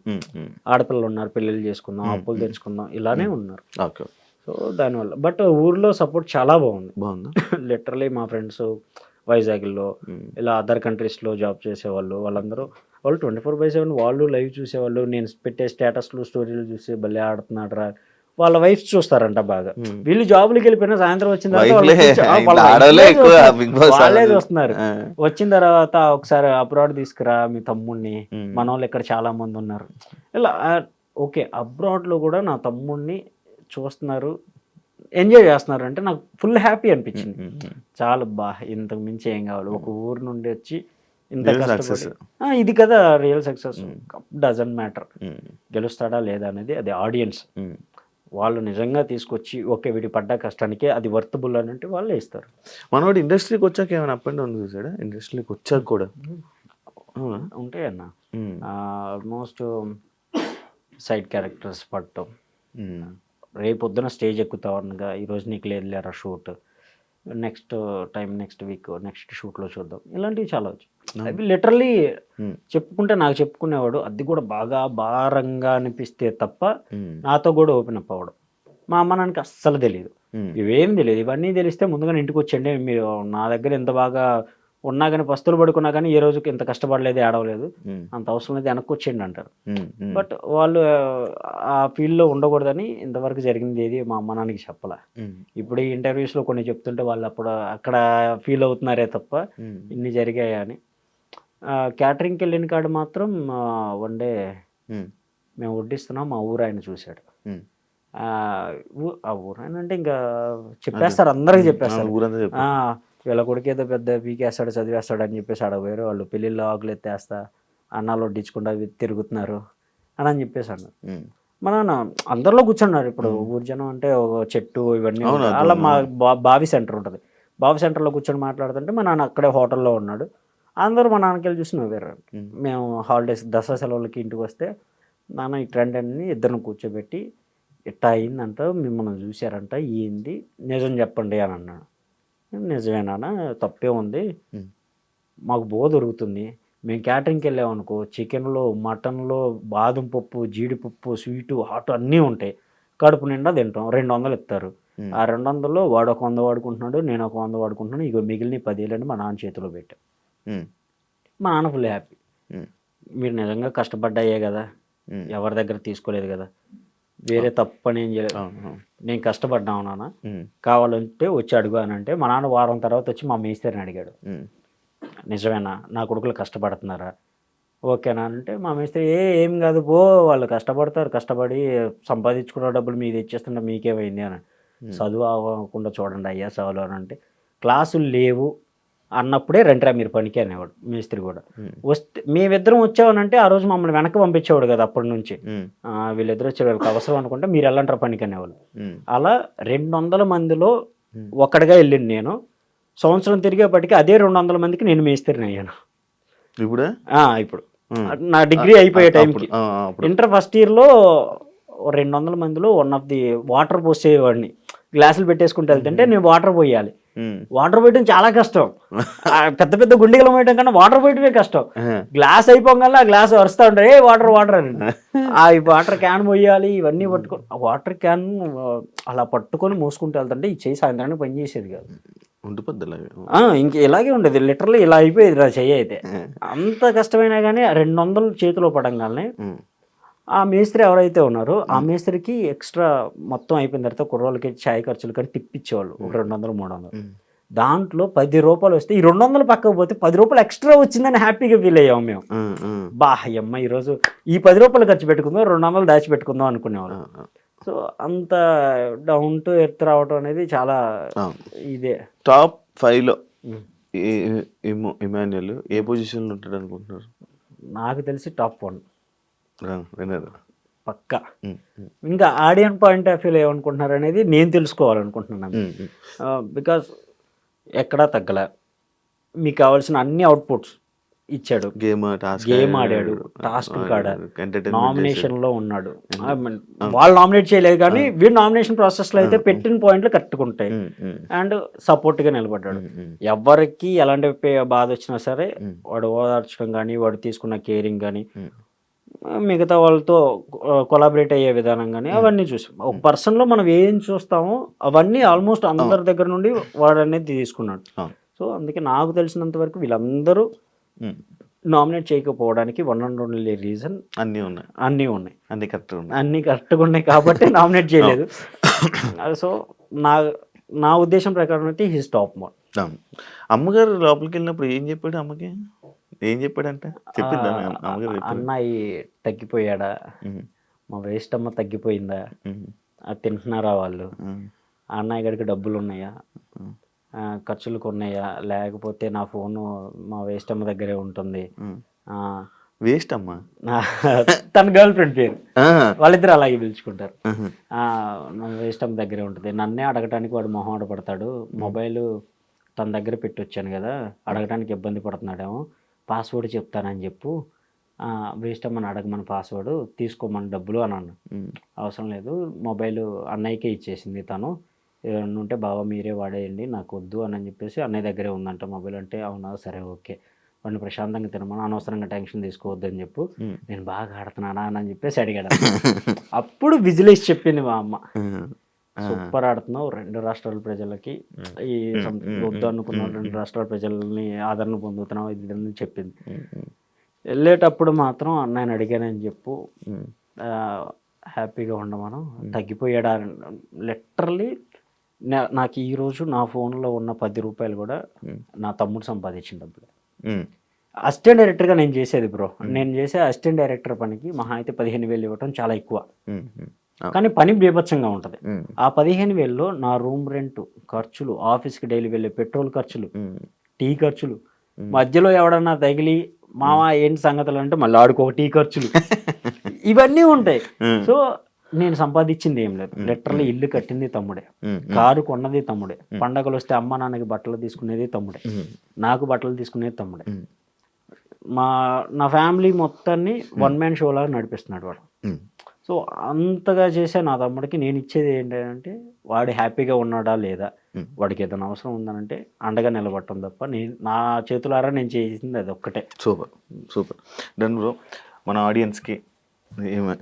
ఆడపిల్లలు ఉన్నారు పెళ్ళిళ్ళు చేసుకుందాం, అప్పులు తెచ్చుకుందాం, ఇలానే ఉన్నారు. సో దానివల్ల బట్ ఊర్లో సపోర్ట్ చాలా బాగుంది. లిటరలీ మా ఫ్రెండ్స్ వైజాగ్లో ఇలా అదర్ కంట్రీస్లో జాబ్ చేసేవాళ్ళు వాళ్ళందరూ వాళ్ళు 24/7 వాళ్ళు లైవ్ చూసేవాళ్ళు. నేను పెట్టే స్టేటస్లు స్టోరీలు చూసి భలే ఆడుతున్నాడు రా, వాళ్ళ వైఫ్ చూస్తారంట బాగా. వీళ్ళు జాబులకి వెళ్ళిపోయినా సాయంత్రం వచ్చిన వాళ్ళే చూస్తున్నారు. వచ్చిన తర్వాత ఒకసారి అబ్రాడ్ తీసుకురా మీ తమ్ముడిని, మన వాళ్ళు ఇక్కడ చాలా మంది ఉన్నారు ఇలా. ఓకే అబ్రాడ్లో కూడా నా తమ్ముడిని చూస్తున్నారు, ఎంజాయ్ చేస్తున్నారు అంటే నాకు ఫుల్ హ్యాపీ అనిపించింది. చాలా ఇంతకు మించి ఏం కావాలి, ఒక ఊరు నుండి వచ్చి ఇంత కష్టపడి ఇది కదా రియల్ సక్సెస్. డజంట్ మ్యాటర్ గెలుస్తాడా లేదా అనేది, అది ఆడియన్స్ వాళ్ళు నిజంగా తీసుకొచ్చి ఓకే వీడి పడ్డ కష్టానికి అది వర్తబుల్ అని అంటే వాళ్ళే ఇస్తారు. మనవాడు ఇండస్ట్రీకి వచ్చాక ఏమైనా అప్ అండ్ డౌన్ చూసాడా? ఇండస్ట్రీకి వచ్చాక కూడా ఉంటాయన్న ఆల్మోస్ట్ సైడ్ క్యారెక్టర్స్ పడటం, రేపొద్దున స్టేజ్ ఎక్కుతావు అనగా ఈరోజు నీకు లేదు లేరా shoot, next time next week next షూట్లో చూద్దాం, ఇలాంటివి చాలా వచ్చు. అవి లిటరల్లీ చెప్పుకుంటే నాకు చెప్పుకునేవాడు, అది కూడా బాగా భారంగా అనిపిస్తే తప్ప నాతో కూడా ఓపెన్ అప్ అవ్వడం. మా అమ్మ నాన్నకి అస్సలు తెలియదు, ఇవేం తెలియదు. ఇవన్నీ తెలిస్తే ముందుగానే ఇంటికి వచ్చండి, మీరు నా దగ్గర ఎంత బాగా ఉన్నా కానీ పస్తులు పడుకున్నా కానీ ఏ రోజుకి ఇంత కష్టపడలేదు ఏడవలేదు, అంత అవసరం లేదు వెనక్కి వచ్చేయండి అంటారు. బట్ వాళ్ళు ఆ ఫీల్డ్లో ఉండకూడదని ఇంతవరకు జరిగింది ఏది మా అమ్మ నాన్నకి చెప్పాల. ఇప్పుడు ఈ ఇంటర్వ్యూస్లో కొన్ని చెప్తుంటే వాళ్ళు అక్కడ ఫీల్ అవుతున్నారే తప్ప ఇన్ని జరిగాయా అని. క్యాటరింగ్కి వెళ్ళిన కాడ మాత్రం వన్ డే మేము వడ్డిస్తున్నాం, మా ఊరు ఆయన చూశాడు. ఆ ఊరు ఆయన అంటే ఇంకా చెప్పేస్తారు, అందరికీ చెప్పేస్తారు, వీళ్ళ కొడుకు ఏదో పెద్ద పీకేస్తాడు చదివేస్తాడు అని చెప్పేసి ఆడ వేరే వాళ్ళు పెళ్ళిళ్ళు ఆకులు ఎత్తేస్తా అన్నాలు వడ్డించకుండా తిరుగుతున్నారు అని చెప్పేసి అన్నారు. మా నాన్న అందరిలో కూర్చున్నారు. ఇప్పుడు ఊరు జనం అంటే ఒక చెట్టు ఇవన్నీ అలా మా బావి సెంటర్ ఉంటుంది, బావి సెంటర్లో కూర్చొని మాట్లాడుతుంటే మా నాన్న అక్కడే హోటల్లో ఉన్నాడు. అందరూ మా నాన్నకెళ్ళి చూసి నవ్వారు. మేము హాలిడేస్ దసరా సెలవులకి ఇంటికి వస్తే నాన్న ఈ ట్రెండ్ అని ఇద్దరిని కూర్చోబెట్టి ఇట్టా అయిందంట, మిమ్మల్ని చూశారంట, ఏంది నిజం చెప్పండి అని అన్నాడు. నిజమేనా, తప్పే ఉంది, మాకు దొరుకుతుంది, మేము క్యాటరింగ్కి వెళ్ళామనుకో చికెన్లో మటన్లో బాదం పప్పు జీడిపప్పు స్వీటు హాట్ అన్నీ ఉంటాయి, కడుపు నిండా తింటాం, 200 ఇస్తారు. ఆ 200లో వాడు ఒక 100 వాడుకుంటున్నాడు, నేను ఒక 100 వాడుకుంటున్నాను, ఇక మిగిలిన 10,000 మా నాన్న చేతిలో పెట్టాం. మా నాన్న ఫుల్ హ్యాపీ. మీరు నిజంగా కష్టపడ్డాయే కదా, ఎవరి దగ్గర తీసుకోలేదు కదా, వేరే తప్పు పని ఏం చేయలేదు, నేను కష్టపడ్డాను నాన్న, కావాలంటే వచ్చి అడుగు అని అంటే మా నాన్న వారం తర్వాత వచ్చి మా మేస్త్రిని అడిగాడు, నిజమేనా నా కొడుకులు కష్టపడుతున్నారా, ఓకేనా అంటే మా మేస్త్రి ఏం కాదు పో, వాళ్ళు కష్టపడతారు, కష్టపడి సంపాదించుకున్న డబ్బులు మీకు తెచ్చేస్తుంటే మీకేమైంది అని. చదువు అవ్వకుండా చూడండి అయ్యా చాలు అని అంటే, క్లాసులు లేవు అన్నప్పుడే రండిరా మీరు పనికి అనేవాడు మేస్త్రి కూడా. వస్తే మేమిద్దరం వచ్చామనంటే ఆ రోజు మమ్మల్ని వెనక్కి పంపించేవాడు కదా అప్పటి నుంచి, వీళ్ళిద్దరు వచ్చే వాళ్ళకి అవసరం అనుకుంటే మీరు వెళ్ళంటారా పనికి అనేవాళ్ళు. అలా 200 మందిలో ఒక్కడిగా వెళ్ళింది నేను. సంవత్సరం తిరిగేపటికి అదే 200 మందికి నేను మేస్త్రిని అయ్యాను. ఇప్పుడు నా డిగ్రీ అయిపోయే టైంకి ఇంటర్ ఫస్ట్ ఇయర్లో 200 మందిలో వన్ ఆఫ్ ది వాటర్ పోసేవాడిని. గ్లాసులు పెట్టేసుకుంటూ వెళ్తుంటే నేను వాటర్ పోయాలి. వాటర్ పోయటం చాలా కష్టం, పెద్ద పెద్ద గుండెలు పోయటం కన్నా వాటర్ పోయటమే కష్టం. గ్లాస్ అయిపోగల ఆ గ్లాస్ వరుస్తూ ఉంటారు, వాటర్ వాటర్ అని. ఆ వాటర్ క్యాన్ పోయాలి, ఇవన్నీ పట్టుకొని ఆ వాటర్ క్యాన్ అలా పట్టుకొని మోసుకుంటూ వెళ్తుంటే ఈ చేయి సాయంత్రానికి పని చేసేది కాదు, ఇంక ఇలాగే ఉండేది, లిటరల్లీ ఇలా అయిపోయేది నా చెయ్యి అయితే. అంత కష్టమైనా కానీ 200 చేతిలో పడంగానే ఆ మేస్త్రి ఎవరైతే ఉన్నారో ఆ మేస్త్రికి ఎక్స్ట్రా మొత్తం అయిపోయిన తర్వాత కుర్రోళ్ళకి ఛాయ్ ఖర్చులు కానీ తిప్పించేవాళ్ళు, ఒక 200-300. దాంట్లో 10 రూపాయలు వస్తే ఈ 200 పక్కకు పోతే 10 రూపాయలు ఎక్స్ట్రా వచ్చిందని హ్యాపీగా ఫీల్ అయ్యాము మేము. అమ్మ ఈరోజు ఈ 10 రూపాయలు ఖర్చు పెట్టుకుందాం, 200 దాచిపెట్టుకుందాం అనుకునేవాళ్ళం. సో అంత డౌన్ టు ఎర్త్ రావటం అనేది చాలా ఇదే. టాప్ 5లో ఇమాన్యుయల్ ఏ పొజిషన్లో ఉంటాడు అనుకుంటున్నారు? నాకు తెలిసి టాప్ 1 పక్కా. ఇంకా ఆడియన్స్ పాయింట్ ఆఫ్ వ్యూలో ఏమనుకుంటున్నారు అనేది నేను తెలుసుకోవాలనుకుంటున్నాను. బికాస్ ఎక్కడా తగ్గలే, మీకు కావాల్సిన అన్ని అవుట్పుట్స్ ఇచ్చాడు, గేమ్ ఆడాడు, టాస్క్ ఆడాడు, నామినేషన్లో ఉన్నాడు. వాళ్ళు నామినేట్ చేయలేదు కానీ వీడు నామినేషన్ ప్రాసెస్లో అయితే పెట్టిన పాయింట్లు కరెక్ట్గా ఉంటాయి. అండ్ సపోర్ట్గా నిలబడ్డాడు. ఎవరికి ఎలాంటి బాధ వచ్చినా సరే వాడు ఓదార్చడం కానీ, వాడు తీసుకున్న కేరింగ్ కానీ, మిగతా వాళ్ళతో కొలాబరేట్ అయ్యే విధానం కానీ అవన్నీ చూసాం. ఒక పర్సన్లో మనం ఏం చూస్తామో అవన్నీ ఆల్మోస్ట్ అందరి దగ్గర నుండి వాడు అనేది తీసుకున్నాడు. సో అందుకే నాకు తెలిసినంత వరకు వీళ్ళందరూ నామినేట్ చేయకపోవడానికి 1 and only రీజన్ అన్నీ ఉన్నాయి, అన్నీ కరెక్ట్గా ఉన్నాయి కాబట్టి నామినేట్ చేయలేదు. సో నా ఉద్దేశం ప్రకారం అయితే హిస్ టాప్ 1. అమ్మగారు లోపలికి వెళ్ళినప్పుడు ఏం చెప్పాడు అమ్మకి? ఏం చెప్పాడంటే చెప్పిందా అన్నయ్య తగ్గిపోయాడా, మా వేస్ట్ అమ్మ తగ్గిపోయిందా, అది తింటున్నారా వాళ్ళు, అన్నయ్య గడికి డబ్బులు ఉన్నాయా, ఖర్చులకు ఉన్నాయా, లేకపోతే నా ఫోను మా వేస్ట్ అమ్మ దగ్గరే ఉంటుంది. వేస్ట్ అమ్మ తన గర్ల్ ఫ్రెండ్ పేరు, వాళ్ళిద్దరు అలాగే పిలుచుకుంటారు. నా వేస్ట్ అమ్మ దగ్గరే ఉంటుంది, నన్నే అడగటానికి వాడు మొహం పడతాడు, మొబైల్ తన దగ్గర పెట్టి వచ్చాను కదా, అడగటానికి ఇబ్బంది పడుతున్నాడేమో, పాస్వర్డ్ చెప్తానని చెప్పు, వేస్ట్ అమ్మని అడగమని పాస్వర్డ్, తీసుకోమని డబ్బులు అని అన్నా. అవసరం లేదు, మొబైల్ అన్నయ్యకే ఇచ్చేసింది తను, ఏమన్నా ఉంటే బావ మీరే వాడేయండి నాకు వద్దు అని చెప్పేసి అన్నయ్య దగ్గరే ఉందంట మొబైల్ అంటే. అవునా సరే ఓకే, వాడిని ప్రశాంతంగా తినమని, అనవసరంగా టెన్షన్ తీసుకోవద్దు అని చెప్పు, నేను బాగా ఆడుతున్నానా అని చెప్పేసి అడిగాడు. అప్పుడు విజిలేసి చెప్పింది మా అమ్మ, సూపర్ ఆడుతున్నావు, 2 రాష్ట్రాల ప్రజలకి ఈ వద్దు అనుకున్న 2 రాష్ట్రాల ప్రజల్ని ఆదరణ పొందుతున్నావు ఇది చెప్పింది. వెళ్ళేటప్పుడు మాత్రం అన్నయ్యని అడిగానని చెప్పు, హ్యాపీగా ఉండమను, తగ్గిపోయాడా. లిటరల్లీ నాకు ఈరోజు నా ఫోన్లో ఉన్న 10 రూపాయలు కూడా నా తమ్ముడు సంపాదించిన డబ్బులు. అసిస్టెంట్ డైరెక్టర్గా నేను చేసేది బ్రో, నేను చేసే అసిస్టెంట్ డైరెక్టర్ పనికి మహా అయితే 15,000 ఇవ్వటం చాలా ఎక్కువ, కానీ పని బీభత్సంగా ఉంటుంది. ఆ 15,000లో నా రూమ్ రెంట్ ఖర్చులు, ఆఫీస్కి డైలీ వెళ్ళే పెట్రోల్ ఖర్చులు, టీ ఖర్చులు, మధ్యలో ఎవడన్నా తగిలి మామ ఏంటి సంగతులు అంటే మళ్ళీ ఆడుకో టీ ఖర్చులు, ఇవన్నీ ఉంటాయి. సో నేను సంపాదించింది ఏం లేదు, లిటరల్లీ ఇల్లు కట్టింది తమ్ముడే, కారు కొన్నది తమ్ముడే, పండగలు వస్తే అమ్మ నాన్నకి బట్టలు తీసుకునేది తమ్ముడే, నాకు బట్టలు తీసుకునేది తమ్ముడే. నా ఫ్యామిలీ మొత్తాన్ని వన్ మ్యాన్ షో లాగా నడిపిస్తున్నాడు వాడు. సో అంతగా చేసే నా తమ్ముడికి నేను ఇచ్చేది ఏంటంటే వాడు హ్యాపీగా ఉన్నాడా లేదా, వాడికి ఏదైనా అవసరం ఉందనంటే అండగా నిలబడటం తప్ప నా చేతులారా నేను చేసింది అది ఒక్కటే. Super done bro. మన ఆడియన్స్కి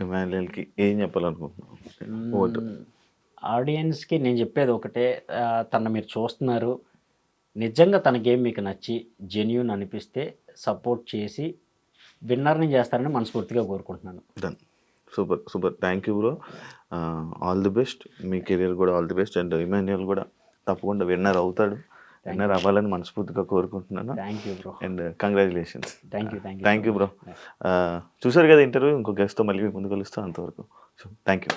ఇమాన్యుయల్కి ఏం చెప్పాలనుకుంటున్నాను? ఆడియన్స్కి నేను చెప్పేది ఒకటే, తను మీరు చూస్తున్నారు, నిజంగా తన గేమ్ మీకు నచ్చి జెన్యూన్ అనిపిస్తే సపోర్ట్ చేసి విన్నర్ని చేస్తారని మనస్ఫూర్తిగా కోరుకుంటున్నాను. Done. Super thank you bro. All the best, మీ కెరియర్ కూడా all the best. And Emmanuel కూడా తప్పకుండా విన్నర్ అవుతాడు, విన్నర్ అవ్వాలని మనస్ఫూర్తిగా కోరుకుంటున్నాను. Thank you bro and congratulations. Thank you bro. చూసారు కదా ఇంటర్వ్యూ, ఇంకో గెస్ట్తో మళ్ళీ ముందు కలుస్తాం. అంతవరకు thank you.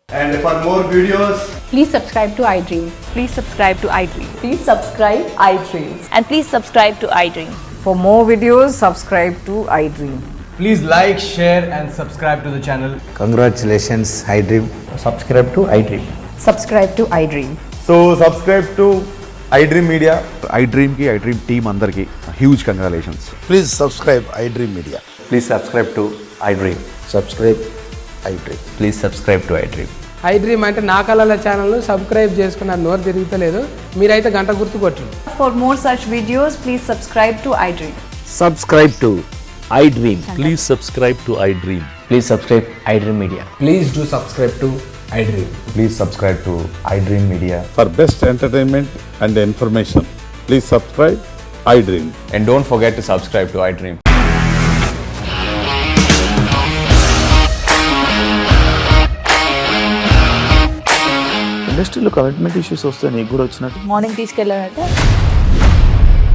And for more videos, please subscribe to iDream. Please subscribe to iDream. Please subscribe iDream. And please subscribe to iDream. For more videos, subscribe to iDream. please like, share and subscribe to the channel. Congratulations, iDream. Subscribe to iDream. Subscribe to iDream. So subscribe to iDream Media. iDream ki iDream team andarki huge congratulations. Please subscribe iDream Media. Please subscribe to iDream. Subscribe iDream. Please subscribe to iDream. iDream అంటే నా కళల ఛానల్ సబ్స్క్రైబ్ చేసుకున్నారు, నోరు తిరుగుతలేదు, మీరైతే గంట గుర్తు కొట్టండి. For more such videos, please subscribe to iDream. Subscribe to iDream. Please subscribe to iDream. Please subscribe iDream Media. Please do subscribe to iDream. Please subscribe to iDream Media. For best entertainment and information, please subscribe iDream. And don't forget to subscribe to iDream. ఇండస్ట్రీలో కమిట్మెంట్ ఇష్యూస్ వస్తే నీకు కూడా వచ్చినట్టు? మార్నింగ్ తీసుకెళ్ళాడంటే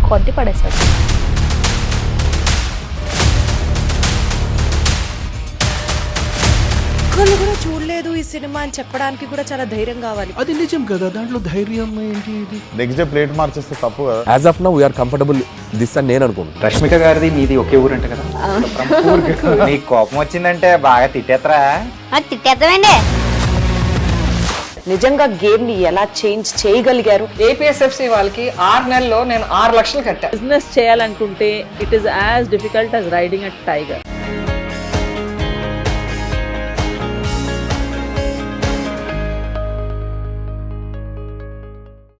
కొట్టి పడేశాడు. ఒక్కళ్ళు కూడా చూడలేదు ఈ సినిమా అని చెప్పడానికి కూడా చాలా ధైర్యం కావాలి. అది నిజం కదా, దాంట్లో ధైర్యం ఏంటి? ఇది నెక్స్ట్ డే ప్లేట్ మార్చేస్తే తప్పు కదా. As of now we are comfortable this అని నేను అనుకుంటున్నాను. రష్మిక గారిది మీది ఒకే ఊరు అంట కదా? నీకు కోపం వచ్చిందంటే బాగా తిట్టేత్తరా? తిట్టేద్దామండి. నిజంగా గేమ్ ని ఎలా చేంజ్ చేయగలిగారు? APSFC వాళ్ళకి 6 నెలల్లో నేను 6 లక్షలు కట్టా. బిజినెస్ చేయాలనుకుంటే it is as difficult as riding a tiger.